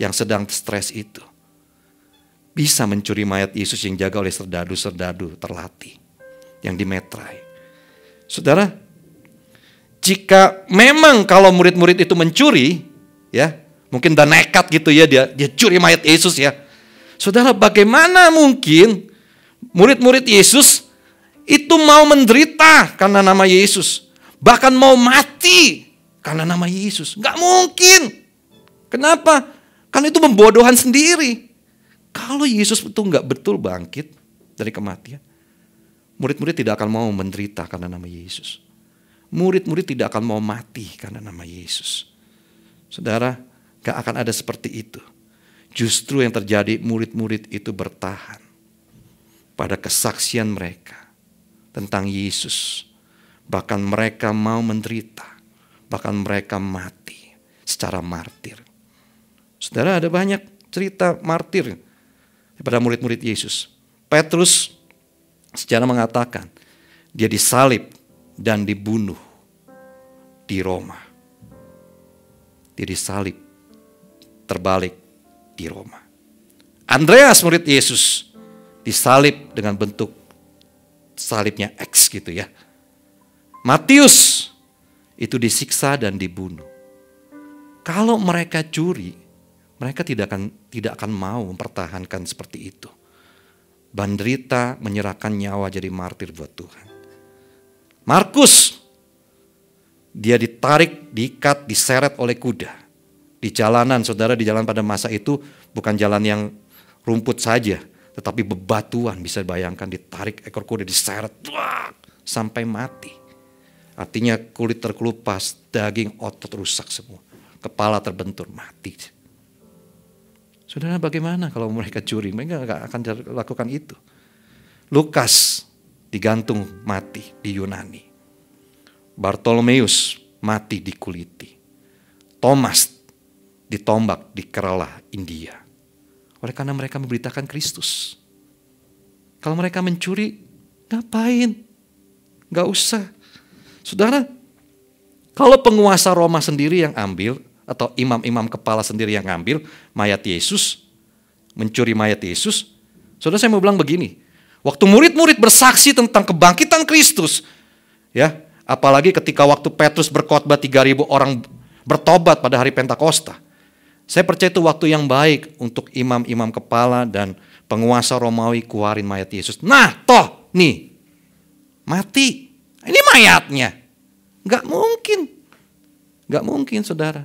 S3: yang sedang stres itu? Bisa mencuri mayat Yesus yang jaga oleh serdadu-serdadu terlatih, yang dimetrai. Saudara, jika memang kalau murid-murid itu mencuri, ya mungkin udah nekat gitu ya, dia curi mayat Yesus ya. Saudara, bagaimana mungkin murid-murid Yesus itu mau menderita karena nama Yesus, bahkan mau mati karena nama Yesus? Gak mungkin. Kenapa? Karena itu pembodohan sendiri. Kalau Yesus itu gak betul bangkit dari kematian, murid-murid tidak akan mau menderita karena nama Yesus. Murid-murid tidak akan mau mati karena nama Yesus. Saudara, gak akan ada seperti itu. Justru yang terjadi, murid-murid itu bertahan pada kesaksian mereka tentang Yesus. Bahkan mereka mau menderita, bahkan mereka mati secara martir. Saudara, ada banyak cerita martir daripada murid-murid Yesus. Petrus sejarah mengatakan dia disalib dan dibunuh di Roma. Dia disalib, terbalik di Roma. Andreas murid Yesus disalib dengan bentuk salibnya X gitu ya. Matius itu disiksa dan dibunuh. Kalau mereka curi, mereka tidak akan mau mempertahankan seperti itu. Menderita, menyerahkan nyawa jadi martir buat Tuhan. Markus, dia ditarik, diikat, diseret oleh kuda. Di jalanan, saudara, di jalan pada masa itu bukan jalan yang rumput saja, tetapi bebatuan, bisa bayangkan, ditarik ekor kuda, diseret, sampai mati. Artinya kulit terkelupas, daging otot rusak semua. Kepala terbentur, mati. Saudara, bagaimana kalau mereka curi? Mereka gak akan lakukan itu. Lukas digantung mati di Yunani. Bartolomeus mati dikuliti. Thomas ditombak di Kerala, India. Oleh karena mereka memberitakan Kristus. Kalau mereka mencuri, ngapain? Gak usah. Saudara, kalau penguasa Roma sendiri yang ambil, atau imam-imam kepala sendiri yang ngambil mayat Yesus, mencuri mayat Yesus, saudara, saya mau bilang begini, waktu murid-murid bersaksi tentang kebangkitan Kristus, ya, apalagi ketika waktu Petrus berkhotbah 3.000 orang bertobat pada hari Pentakosta, saya percaya itu waktu yang baik untuk imam-imam kepala dan penguasa Romawi keluarin mayat Yesus. Nah, toh, nih, mati, ini mayatnya, nggak mungkin, saudara.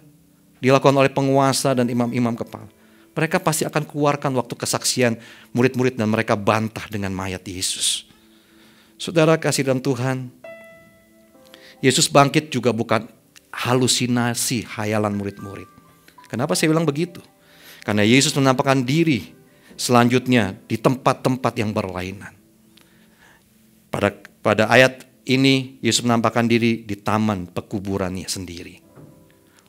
S3: Dilakukan oleh penguasa dan imam-imam kepala. Mereka pasti akan keluarkan waktu kesaksian murid-murid dan mereka bantah dengan mayat Yesus. Saudara kasih dalam Tuhan, Yesus bangkit juga bukan halusinasi hayalan murid-murid. Kenapa saya bilang begitu? Karena Yesus menampakkan diri selanjutnya di tempat-tempat yang berlainan. Pada ayat ini Yesus menampakkan diri di taman pekuburannya sendiri.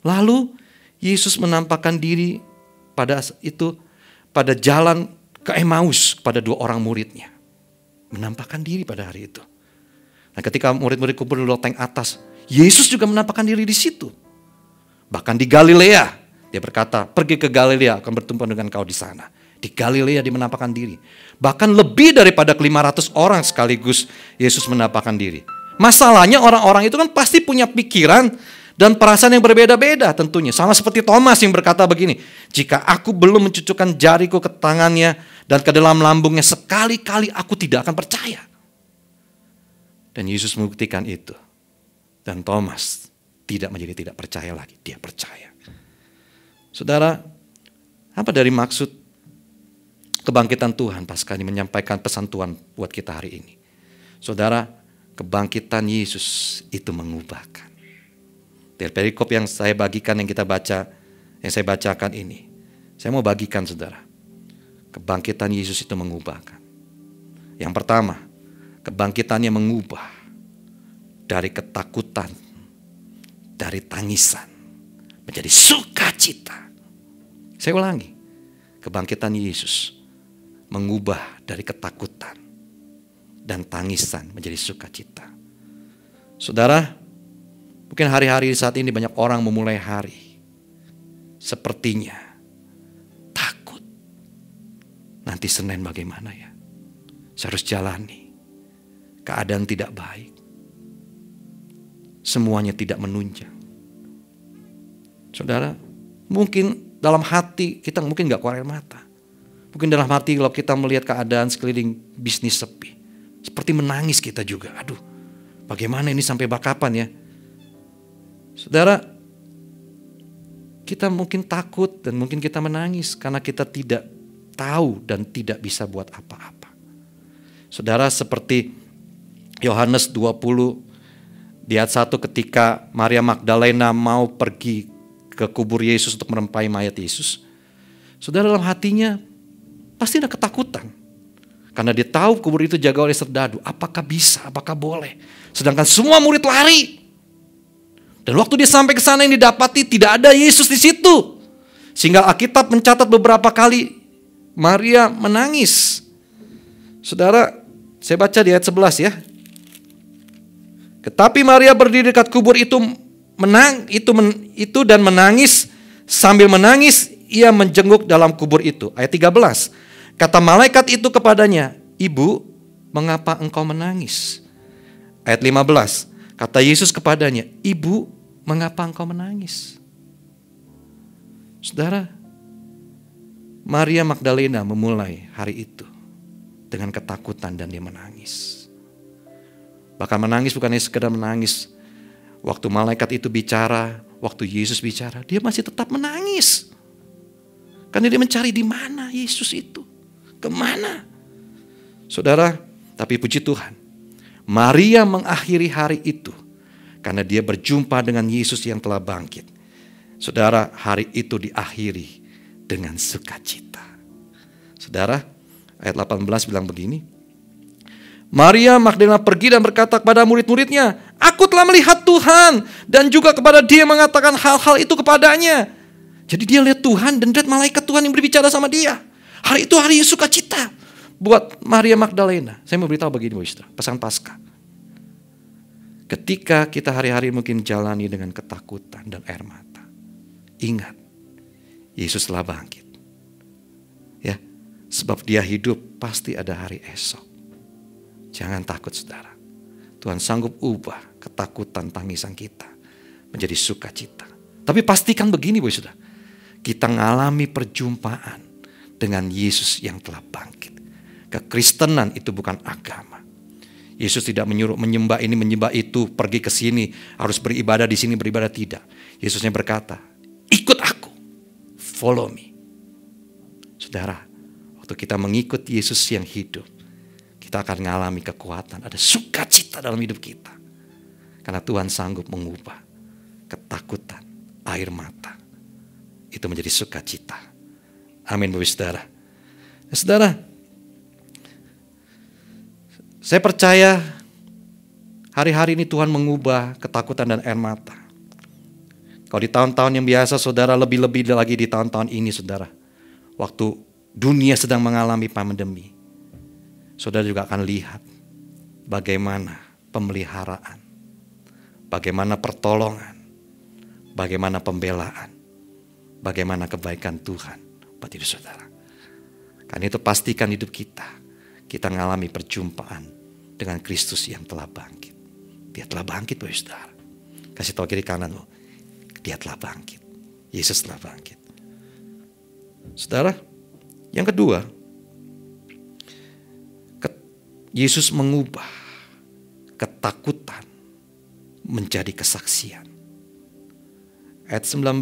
S3: Lalu Yesus menampakkan diri pada jalan ke Emmaus kepada 2 orang muridnya. Menampakkan diri pada hari itu. Nah, ketika murid-murid kumpul di loteng atas, Yesus juga menampakkan diri di situ. Bahkan di Galilea, dia berkata, pergi ke Galilea, akan bertemu dengan kau di sana. Di Galilea dia menampakkan diri. Bahkan lebih daripada 500 orang sekaligus Yesus menampakkan diri. Masalahnya orang-orang itu kan pasti punya pikiran dan perasaan yang berbeda-beda tentunya. Sama seperti Thomas yang berkata begini, jika aku belum mencucukkan jariku ke tangannya dan ke dalam lambungnya, sekali-kali aku tidak akan percaya. Dan Yesus membuktikan itu. Dan Thomas tidak menjadi tidak percaya lagi, dia percaya. Saudara, apa dari maksud kebangkitan Tuhan Paskah ini menyampaikan pesan Tuhan buat kita hari ini? Saudara, kebangkitan Yesus itu mengubahkan. Dari perikop yang saya bagikan, yang saya bacakan ini, saya mau bagikan saudara. Kebangkitan Yesus itu mengubahkan. Yang pertama, kebangkitannya mengubah dari ketakutan, dari tangisan, menjadi sukacita. Saya ulangi, kebangkitan Yesus mengubah dari ketakutan dan tangisan menjadi sukacita. Saudara, mungkin hari-hari saat ini banyak orang memulai hari sepertinya takut. Nanti Senin bagaimana ya? Saya harus jalani. Keadaan tidak baik. Semuanya tidak menunjang. Saudara, mungkin dalam hati kita mungkin gak keluar air mata. Mungkin dalam hati kalau kita melihat keadaan sekeliling bisnis sepi, seperti menangis kita juga. Aduh, bagaimana ini sampai kapan ya? Saudara, kita mungkin takut dan mungkin kita menangis karena kita tidak tahu dan tidak bisa buat apa-apa. Saudara, seperti Yohanes 20 di ayat 1 ketika Maria Magdalena mau pergi ke kubur Yesus untuk merempai mayat Yesus. Saudara, dalam hatinya pasti ada ketakutan. Karena dia tahu kubur itu jaga oleh serdadu. Apakah bisa? Apakah boleh? Sedangkan semua murid lari. Dan waktu dia sampai ke sana yang didapati tidak ada Yesus di situ. Sehingga Alkitab mencatat beberapa kali Maria menangis. Saudara, saya baca di ayat 11 ya. Tetapi Maria berdiri dekat kubur itu dan menangis. Sambil menangis ia menjenguk dalam kubur itu. Ayat 13. Kata malaikat itu kepadanya, "Ibu, mengapa engkau menangis?" Ayat 15. Kata Yesus kepadanya, "Ibu, mengapa engkau menangis?" Saudara, Maria Magdalena memulai hari itu dengan ketakutan dan dia menangis. Bahkan menangis bukan hanya sekedar menangis. Waktu malaikat itu bicara, waktu Yesus bicara, dia masih tetap menangis. Karena dia mencari di mana Yesus itu. Kemana? Saudara, tapi puji Tuhan, Maria mengakhiri hari itu karena dia berjumpa dengan Yesus yang telah bangkit. Saudara, hari itu diakhiri dengan sukacita. Saudara, ayat 18 bilang begini. Maria Magdalena pergi dan berkata kepada murid-muridnya, "Aku telah melihat Tuhan." Dan juga kepada dia mengatakan hal-hal itu kepadanya. Jadi dia lihat Tuhan dan lihat malaikat Tuhan yang berbicara sama dia. Hari itu hari sukacita buat Maria Magdalena. Saya mau beritahu begini, pesan Paskah. Ketika kita hari-hari mungkin jalani dengan ketakutan dan air mata, ingat, Yesus telah bangkit. Ya, sebab dia hidup, pasti ada hari esok. Jangan takut saudara. Tuhan sanggup ubah ketakutan tangisan kita menjadi sukacita. Tapi pastikan begini saudara. Kita mengalami perjumpaan dengan Yesus yang telah bangkit. Kekristenan itu bukan agama. Yesus tidak menyuruh menyembah ini, menyembah itu, pergi ke sini, harus beribadah di sini, beribadah tidak. Yesusnya berkata, "Ikut aku, follow me." Saudara, waktu kita mengikut Yesus yang hidup, kita akan mengalami kekuatan, ada sukacita dalam hidup kita. Karena Tuhan sanggup mengubah ketakutan, air mata, itu menjadi sukacita. Amin, Bapak Saudara. Saudara, saya percaya hari-hari ini Tuhan mengubah ketakutan dan air mata. Kalau di tahun-tahun yang biasa, saudara, lebih-lebih lagi di tahun-tahun ini, saudara, waktu dunia sedang mengalami pandemi, saudara juga akan lihat bagaimana pemeliharaan, bagaimana pertolongan, bagaimana pembelaan, bagaimana kebaikan Tuhan buat hidup saudara. Karena itu pastikan hidup kita mengalami perjumpaan dengan Kristus yang telah bangkit. Dia telah bangkit, Bapak Saudara. Kasih tahu kiri kanan lo, dia telah bangkit. Yesus telah bangkit. Saudara, yang kedua, Yesus mengubah ketakutan menjadi kesaksian. Ayat 19.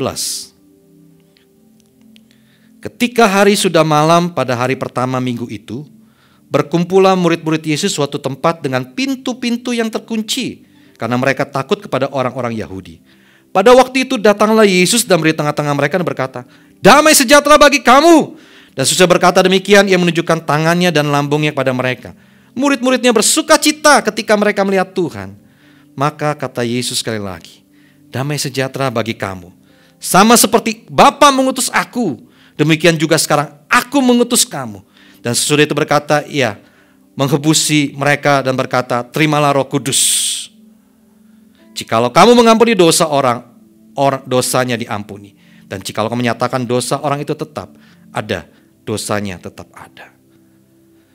S3: Ketika hari sudah malam pada hari pertama minggu itu, berkumpulah murid-murid Yesus suatu tempat dengan pintu-pintu yang terkunci, karena mereka takut kepada orang-orang Yahudi. Pada waktu itu datanglah Yesus dan berdiri di tengah-tengah mereka dan berkata, "Damai sejahtera bagi kamu." Dan sesudah berkata demikian, ia menunjukkan tangannya dan lambungnya kepada mereka. Murid-muridnya bersuka cita ketika mereka melihat Tuhan. Maka kata Yesus sekali lagi, "Damai sejahtera bagi kamu. Sama seperti Bapa mengutus aku, demikian juga sekarang aku mengutus kamu." Dan sesudah itu berkata, ia menghebusi mereka dan berkata, "Terimalah Roh Kudus. Jikalau kamu mengampuni dosa orang dosanya diampuni. Dan jikalau kamu menyatakan dosa orang itu tetap ada, dosanya tetap ada."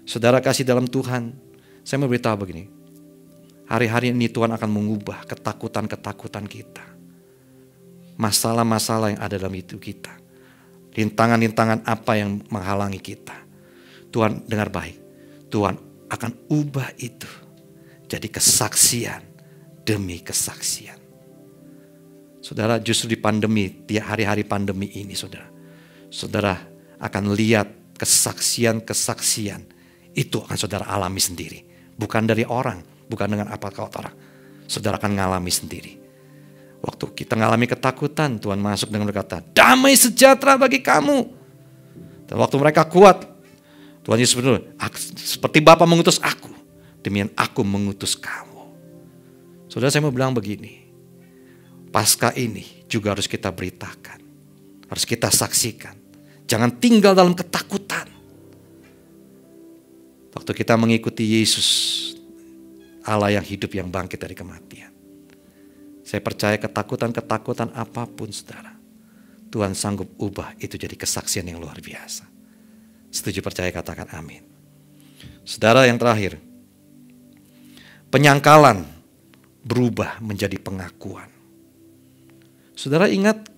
S3: Saudara kasih dalam Tuhan, saya mau beritahu begini. Hari-hari ini Tuhan akan mengubah ketakutan-ketakutan kita. Masalah-masalah yang ada dalam hidup kita. Rintangan-rintangan apa yang menghalangi kita. Tuhan dengar baik. Tuhan akan ubah itu jadi kesaksian demi kesaksian. Saudara, justru di pandemi, di hari-hari pandemi ini, saudara akan lihat kesaksian-kesaksian itu akan saudara alami sendiri. Bukan dari orang, bukan dengan apa kata orang. Saudara akan mengalami sendiri. Waktu kita mengalami ketakutan, Tuhan masuk dengan berkata, "Damai sejahtera bagi kamu." Dan waktu mereka kuat, Tuhan Yesus berkata, "Seperti Bapa mengutus aku, demikian aku mengutus kamu." Saudara, saya mau bilang begini. Paskah ini juga harus kita beritakan. Harus kita saksikan. Jangan tinggal dalam ketakutan. Waktu kita mengikuti Yesus, Allah yang hidup yang bangkit dari kematian. Saya percaya ketakutan-ketakutan apapun, saudara, Tuhan sanggup ubah itu jadi kesaksian yang luar biasa. Setuju, percaya, katakan amin. Saudara, yang terakhir, penyangkalan berubah menjadi pengakuan. Saudara ingat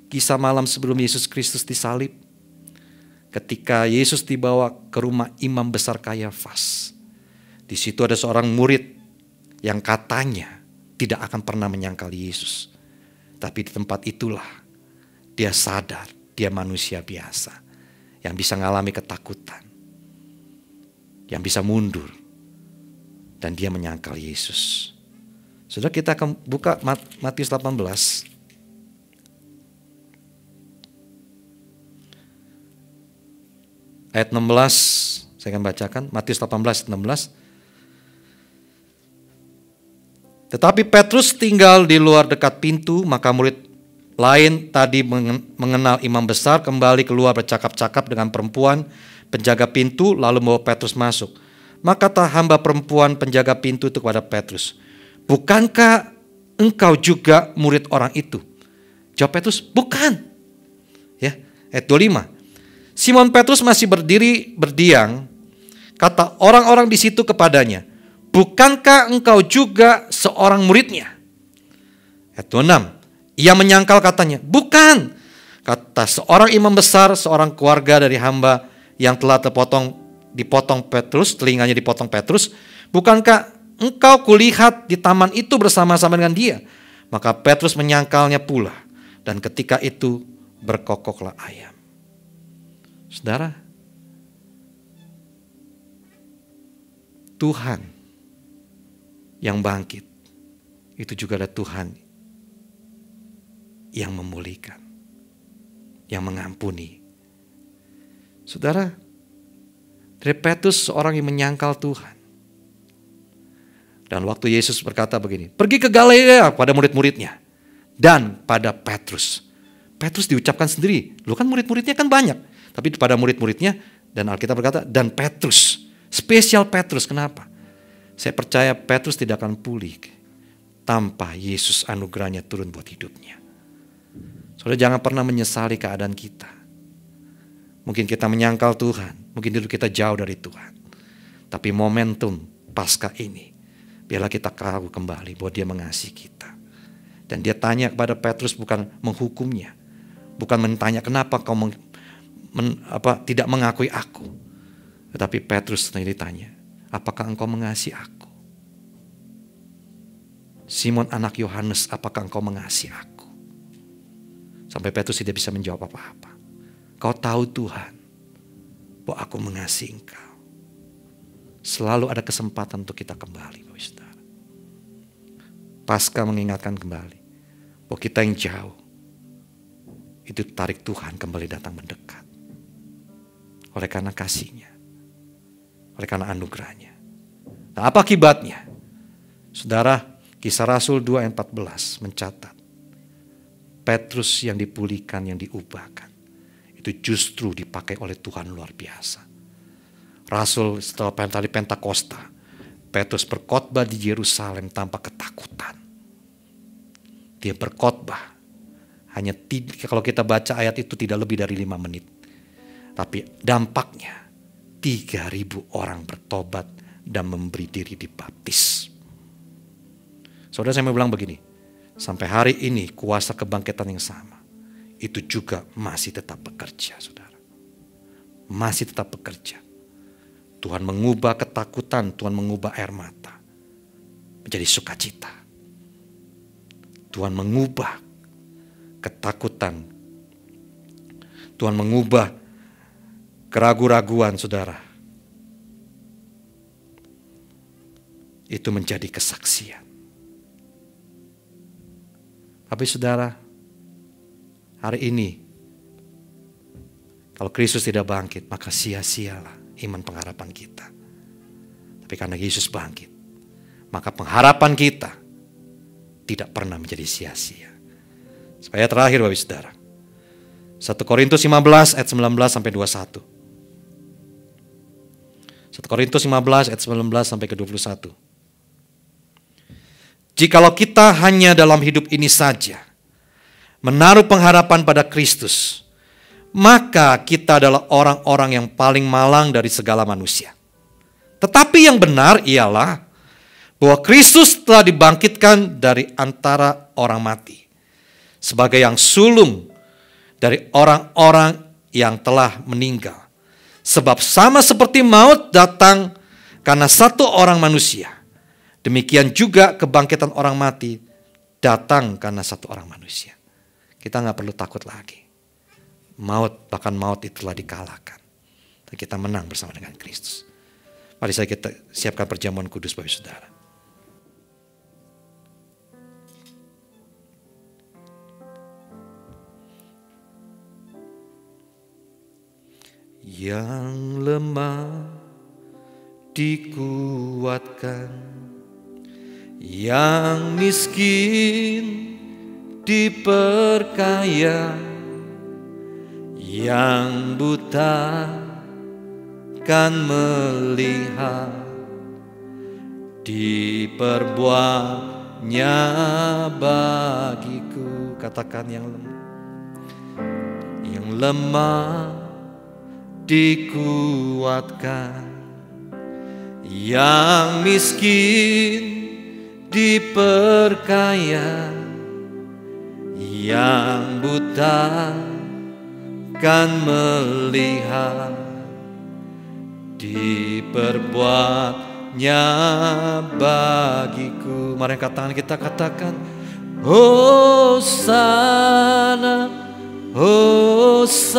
S3: kisah malam sebelum Yesus Kristus disalib? Ketika Yesus dibawa ke rumah imam besar Kayafas. Di situ ada seorang murid yang katanya tidak akan pernah menyangkal Yesus. Tapi di tempat itulah dia sadar dia manusia biasa yang bisa mengalami ketakutan, yang bisa mundur, dan dia menyangkal Yesus. Saudara, kita akan buka Matius 18. Ayat 16, saya akan bacakan. Matius 18, 16. Tetapi Petrus tinggal di luar dekat pintu, maka murid lain tadi mengenal imam besar kembali keluar bercakap-cakap dengan perempuan penjaga pintu, lalu membawa Petrus masuk. Maka kata hamba perempuan penjaga pintu itu kepada Petrus, "Bukankah engkau juga murid orang itu?" Jawab Petrus, "Bukan." Ya, ayat 25. Simon Petrus masih berdiri berdiam, kata orang-orang di situ kepadanya, "Bukankah engkau juga seorang muridnya?" Ayat 26. Ia menyangkal katanya, "Bukan." Kata seorang imam besar, seorang keluarga dari hamba yang telah dipotong Petrus, telinganya dipotong Petrus, "Bukankah engkau kulihat di taman itu bersama-sama dengan dia?" Maka Petrus menyangkalnya pula, dan ketika itu berkokoklah ayam. Saudara, Tuhan yang bangkit itu juga ada Tuhan yang memulihkan, yang mengampuni. Saudara, Dari Petrus seorang yang menyangkal Tuhan. Dan waktu Yesus berkata begini, pergi ke Galilea pada murid-muridnya. Dan pada Petrus. Petrus diucapkan sendiri. Lu kan murid-muridnya kan banyak. Tapi pada murid-muridnya, dan Alkitab berkata, dan Petrus. Spesial Petrus, kenapa? Saya percaya Petrus tidak akan pulih tanpa Yesus anugerahnya turun buat hidupnya. Saudara jangan pernah menyesali keadaan kita. Mungkin kita menyangkal Tuhan. Mungkin hidup kita jauh dari Tuhan. Tapi momentum Paskah ini, biarlah kita tahu kembali bahwa Dia mengasihi kita. Dan Dia tanya kepada Petrus bukan menghukumnya. Bukan mentanya kenapa kau tidak mengakui aku. Tetapi Petrus sendiri tanya, apakah engkau mengasihi aku? Simon anak Yohanes, apakah engkau mengasihi aku? Sampai Petrus tidak bisa menjawab apa-apa. Kau tahu Tuhan, bahwa aku mengasihi engkau. Selalu ada kesempatan untuk kita kembali, Bapak Saudara. Paskah mengingatkan kembali bahwa kita yang jauh, itu tarik Tuhan kembali datang mendekat. Oleh karena kasih-Nya, oleh karena anugerahnya. Nah, apa akibatnya? Saudara, Kisah Rasul 2 ayat 14 mencatat, Petrus yang dipulihkan, yang diubahkan, itu justru dipakai oleh Tuhan luar biasa. Rasul setelah tali Pentakosta, Petrus berkhotbah di Yerusalem tanpa ketakutan. Dia berkhotbah hanya kalau kita baca ayat itu tidak lebih dari 5 menit. Tapi dampaknya 3.000 orang bertobat dan memberi diri dibaptis. Saudara, saya mau bilang begini, sampai hari ini kuasa kebangkitan yang sama itu juga masih tetap bekerja, saudara. Masih tetap bekerja. Tuhan mengubah ketakutan, Tuhan mengubah air mata menjadi sukacita. Tuhan mengubah ketakutan, Tuhan mengubah keraguan-raguan, saudara, itu menjadi kesaksian. Tapi saudara, hari ini kalau Kristus tidak bangkit, maka sia-sialah iman pengharapan kita. Tapi karena Yesus bangkit, maka pengharapan kita tidak pernah menjadi sia-sia. Supaya terakhir Bapak Saudara, 1 Korintus 15 ayat 19 sampai 21. 1 Korintus 15 ayat 19 sampai ke 21. Jikalau kita hanya dalam hidup ini saja menaruh pengharapan pada Kristus, maka kita adalah orang-orang yang paling malang dari segala manusia. Tetapi yang benar ialah bahwa Kristus telah dibangkitkan dari antara orang mati, sebagai yang sulung dari orang-orang yang telah meninggal. Sebab sama seperti maut datang karena satu orang manusia, demikian juga kebangkitan orang mati datang karena satu orang manusia. Kita gak perlu takut lagi. Maut, bahkan maut itu telah dikalahkan. Dan kita menang bersama dengan Kristus. Mari kita siapkan perjamuan kudus Bapak Saudara. Yang lemah dikuatkan, yang miskin diperkaya, yang buta kan melihat, diperbuatnya bagiku. Katakan yang lemah dikuatkan, yang miskin diperkaya, yang buta kan melihat, diperbuatnya bagiku. Mari kita katakan, Hosana, Hosana,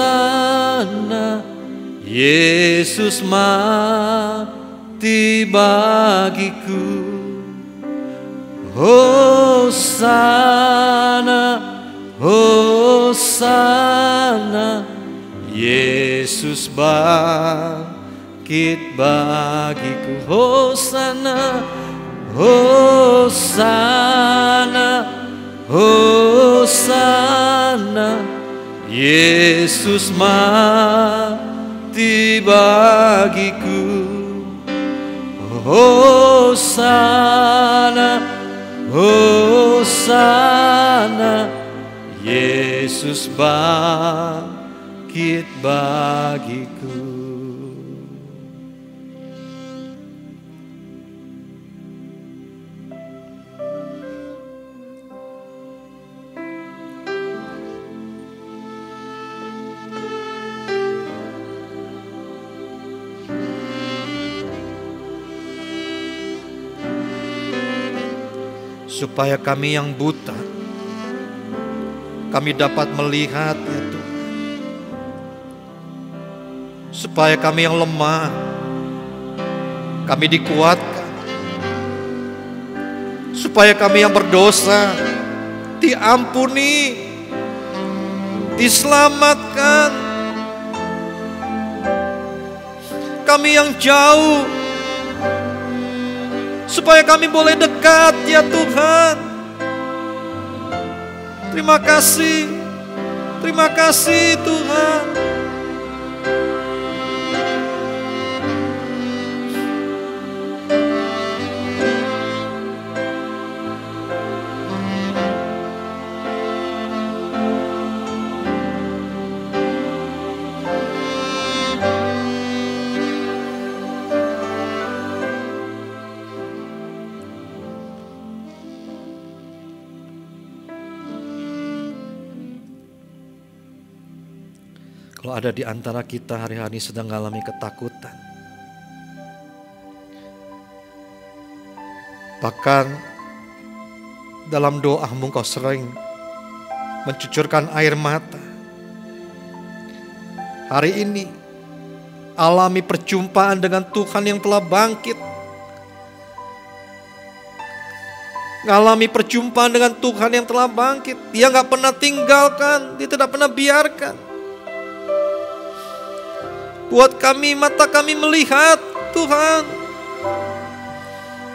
S3: Yesus mati bagiku. Hosana, Hosana, Yesus bangkit bangkit bagiku. Hosana, Hosana, Hosana. Yesus mati bagiku. Hosana, Hosana. Yesus bangkit bagiku. Supaya kami yang buta, kami dapat melihat ya Tuhan. Supaya kami yang lemah, kami dikuatkan. Supaya kami yang berdosa diampuni, diselamatkan. Kami yang jauh, supaya kami boleh dekat ya Tuhan. Terima kasih Tuhan. Kalau ada di antara kita hari-hari sedang mengalami ketakutan, bahkan dalam doamu kau sering mencucurkan air mata, hari ini alami perjumpaan dengan Tuhan yang telah bangkit. Ngalami perjumpaan dengan Tuhan yang telah bangkit. Dia gak pernah tinggalkan, dia tidak pernah biarkan. Buat kami, mata kami melihat Tuhan.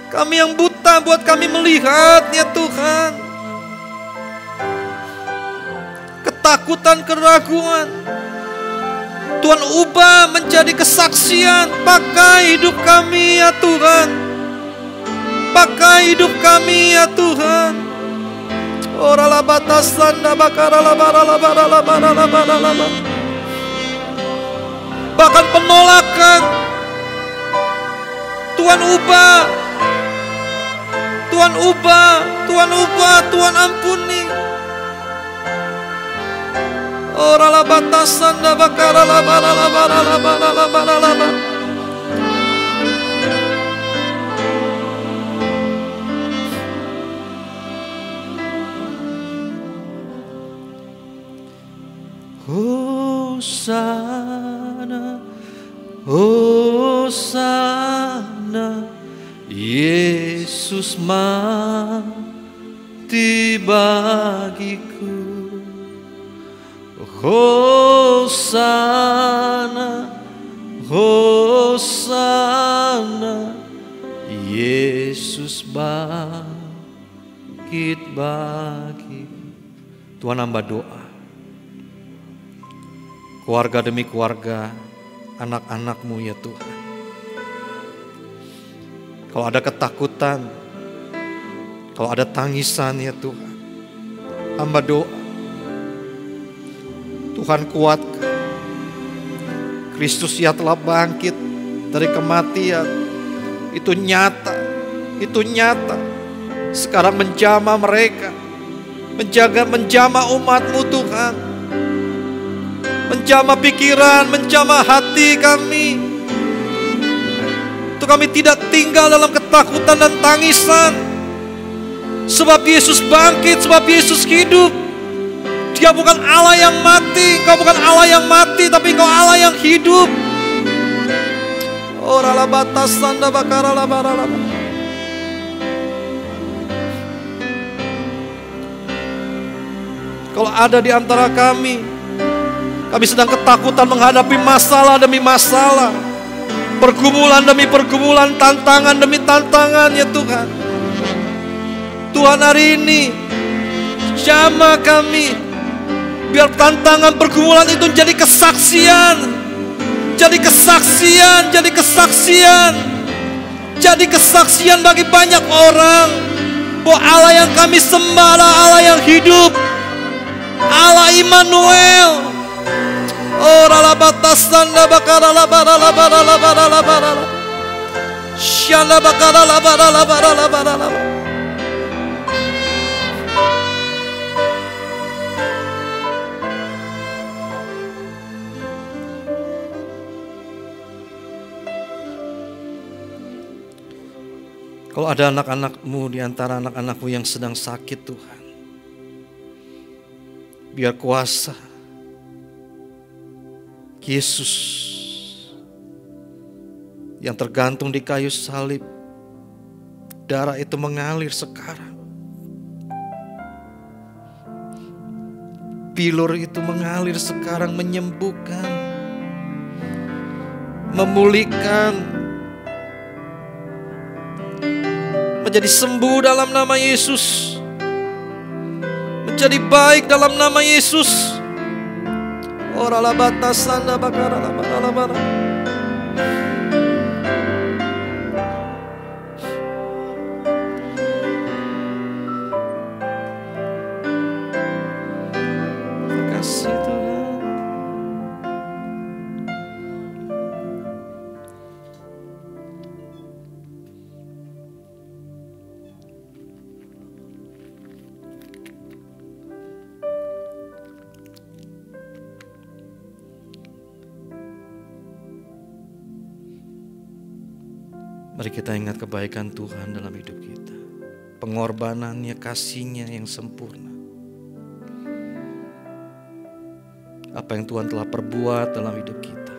S3: Kami yang buta, buat kami melihat ya Tuhan. Ketakutan, keraguan, Tuhan ubah menjadi kesaksian. Pakai hidup kami ya Tuhan. Pakai hidup kami ya Tuhan. Ora la batasan da bakara la bara la bara la bara la bara la bara. Bahkan penolakan Tuhan ubah, Tuhan ubah, Tuhan ubah, Tuhan ampuni. Ora la batasan da bakara la bara la bara la bara la bara la bara. Hosana, Hosana, Yesus mati bagiku. Hosana, Hosana, Yesus bangkit bagiku. Tuhan hamba doa, keluarga demi keluarga, anak-anak-Mu ya Tuhan. Kalau ada ketakutan, kalau ada tangisan ya Tuhan, hamba doa, Tuhan kuatkan. Kristus ya telah bangkit dari kematian. Itu nyata, itu nyata. Sekarang menjamah mereka, menjamah umat-Mu Tuhan. Menjamah pikiran, menjamah hati kami. Untuk kami tidak tinggal dalam ketakutan dan tangisan. Sebab Yesus bangkit, sebab Yesus hidup. Dia bukan Allah yang mati, Engkau bukan Allah yang mati, tapi Engkau Allah yang hidup. Ora la batasan da bakara la bara la. Kalau ada di antara kami sedang ketakutan menghadapi masalah demi masalah, pergumulan demi pergumulan, tantangan demi tantangan ya Tuhan. Tuhan, hari ini jamah kami, biar tantangan pergumulan itu jadi kesaksian, jadi kesaksian, jadi kesaksian, jadi kesaksian bagi banyak orang bahwa Allah yang kami sembah adalah Allah yang hidup, Allah Immanuel. Oh, ralabatasanda bakara labara labara labara labara, syanda bakara labara labara labara labara. Kalau ada anak-anakmu di antara anak-anakmu yang sedang sakit, Tuhan, biar kuasa Yesus yang tergantung di kayu salib, darah itu mengalir sekarang. Bilur itu mengalir sekarang, menyembuhkan, memulihkan, menjadi sembuh dalam nama Yesus, menjadi baik dalam nama Yesus. Orala batasanda bakara labara labara. Terima kasih Tuhan. Mari kita ingat kebaikan Tuhan dalam hidup kita, pengorbanannya, kasihnya yang sempurna. Apa yang Tuhan telah perbuat dalam hidup kita.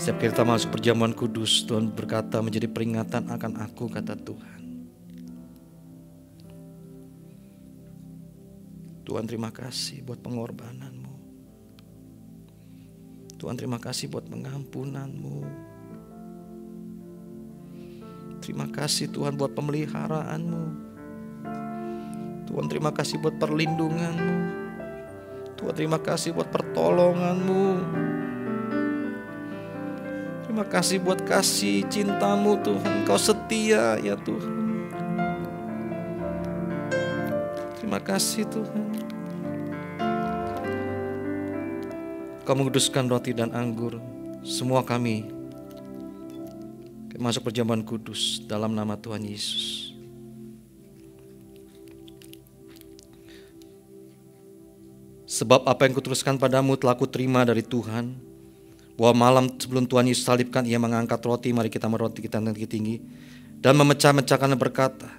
S3: Setiap kita masuk perjamuan kudus, Tuhan berkata menjadi peringatan akan aku, kata Tuhan. Tuhan, terima kasih buat pengorbananmu. Tuhan, terima kasih buat pengampunanmu. Terima kasih Tuhan buat pemeliharaanmu. Tuhan, terima kasih buat perlindunganmu. Tuhan, terima kasih buat pertolonganmu. Terima kasih buat kasih cintamu Tuhan. Kau setia ya Tuhan. Terima kasih Tuhan. Kau menguduskan roti dan anggur. Semua kami masuk perjamuan kudus dalam nama Tuhan Yesus. Sebab apa yang kutuliskan padamu telah kuterima dari Tuhan, bahwa malam sebelum Tuhan Yesus salibkan, ia mengangkat roti, mari kita meroti kita tinggi, dan memecah-mecahkan dan berkata,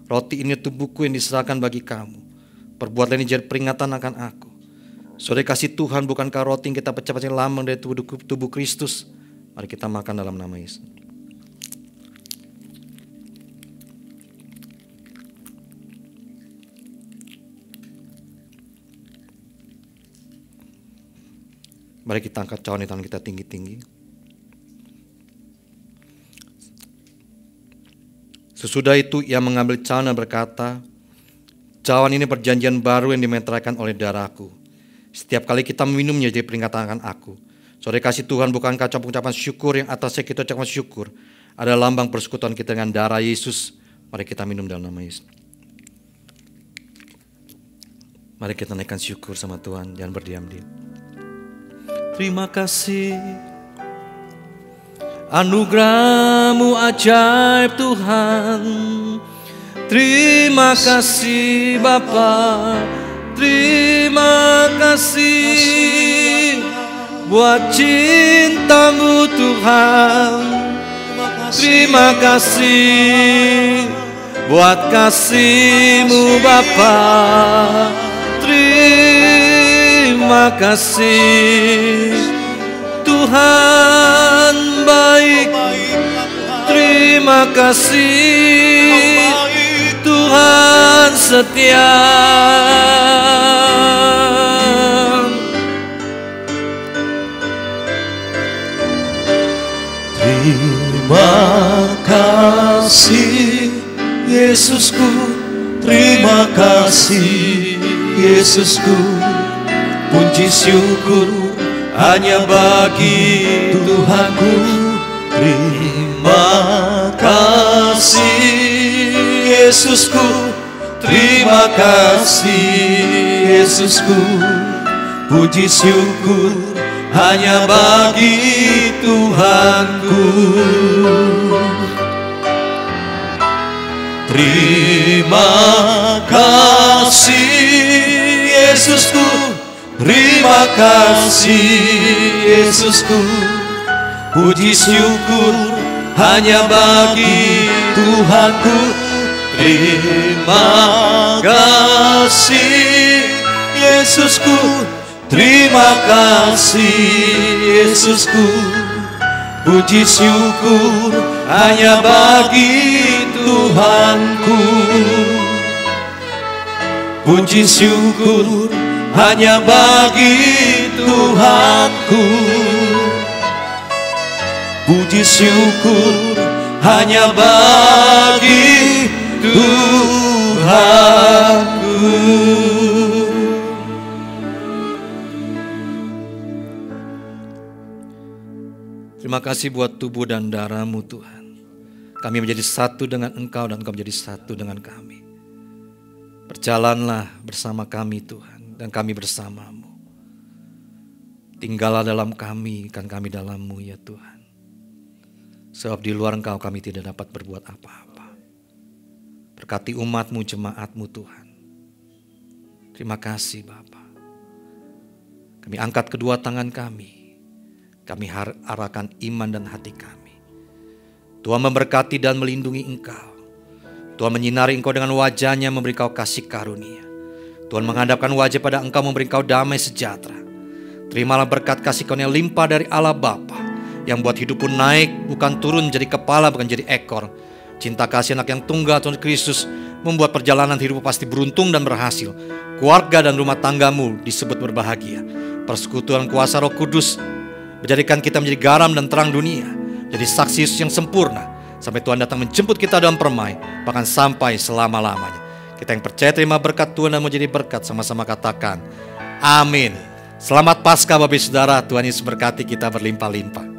S3: roti ini tubuhku yang diserahkan bagi kamu. Perbuatlah ini jadi peringatan akan aku. Saudara kasih Tuhan, bukankah roti yang kita pecah-pecah lambang dari tubuh Kristus? Mari kita makan dalam nama Yesus. Mari kita angkat cawan di tangan kita tinggi-tinggi. Sesudah itu ia mengambil cawan dan berkata, cawan ini perjanjian baru yang dimeteraikan oleh darahku. Setiap kali kita meminumnya jadi peringatan akan aku. Saudara kasih Tuhan, bukankah ucapan syukur yang atasnya kita ucapkan syukur ada lambang persekutuan kita dengan darah Yesus. Mari kita minum dalam nama Yesus. Mari kita naikkan syukur sama Tuhan, jangan berdiam-diam. Terima kasih anugerah-Mu ajaib Tuhan. Terima kasih Bapa, terima kasih buat cinta-Mu Tuhan. Terima kasih buat kasih-Mu Bapa. Terima kasih Tuhan baik. Terima kasih Tuhan setia.
S2: Yesusku, terima kasih Yesusku. Puji syukur hanya bagi Tuhanku. Terima kasih Yesusku, terima kasih Yesusku. Puji syukur hanya bagi Tuhanku. Terima kasih Yesusku, terima kasih Yesusku. Puji syukur hanya bagi Tuhanku. Terima kasih Yesusku, terima kasih Yesusku. Puji syukur hanya bagi Tuhanku. Puji syukur hanya bagi Tuhanku. Puji syukur hanya bagi Tuhanku.
S3: Terima kasih buat tubuh dan darah-Mu Tuhan. Kami menjadi satu dengan Engkau dan Engkau menjadi satu dengan kami. Berjalanlah bersama kami Tuhan dan kami bersama-Mu. Tinggallah dalam kami, kan kami dalam-Mu ya Tuhan. Sebab di luar Engkau kami tidak dapat berbuat apa-apa. Berkati umat-Mu, jemaat-Mu Tuhan. Terima kasih Bapa. Kami angkat kedua tangan kami. Kami arahkan iman dan hati kami. Tuhan memberkati dan melindungi Engkau. Tuhan menyinari Engkau dengan wajah-Nya, memberi Engkau kasih karunia. Tuhan menghadapkan wajah pada Engkau, memberi Engkau damai sejahtera. Terimalah berkat kasih Karunia limpah dari Allah Bapa, yang buat hidupmu naik, bukan turun jadi kepala, bukan jadi ekor. Cinta kasih anak yang tunggal Tuhan Kristus membuat perjalanan hidupmu pasti beruntung dan berhasil. Keluarga dan rumah tanggamu disebut berbahagia. Persekutuan kuasa Roh Kudus menjadikan kita menjadi garam dan terang dunia, jadi saksi Yesus yang sempurna, sampai Tuhan datang menjemput kita dalam permai, bahkan sampai selama-lamanya. Kita yang percaya terima berkat Tuhan dan menjadi berkat, sama-sama katakan amin. Selamat Paskah Bapak Saudara, Tuhan Yesus berkati kita berlimpah-limpah.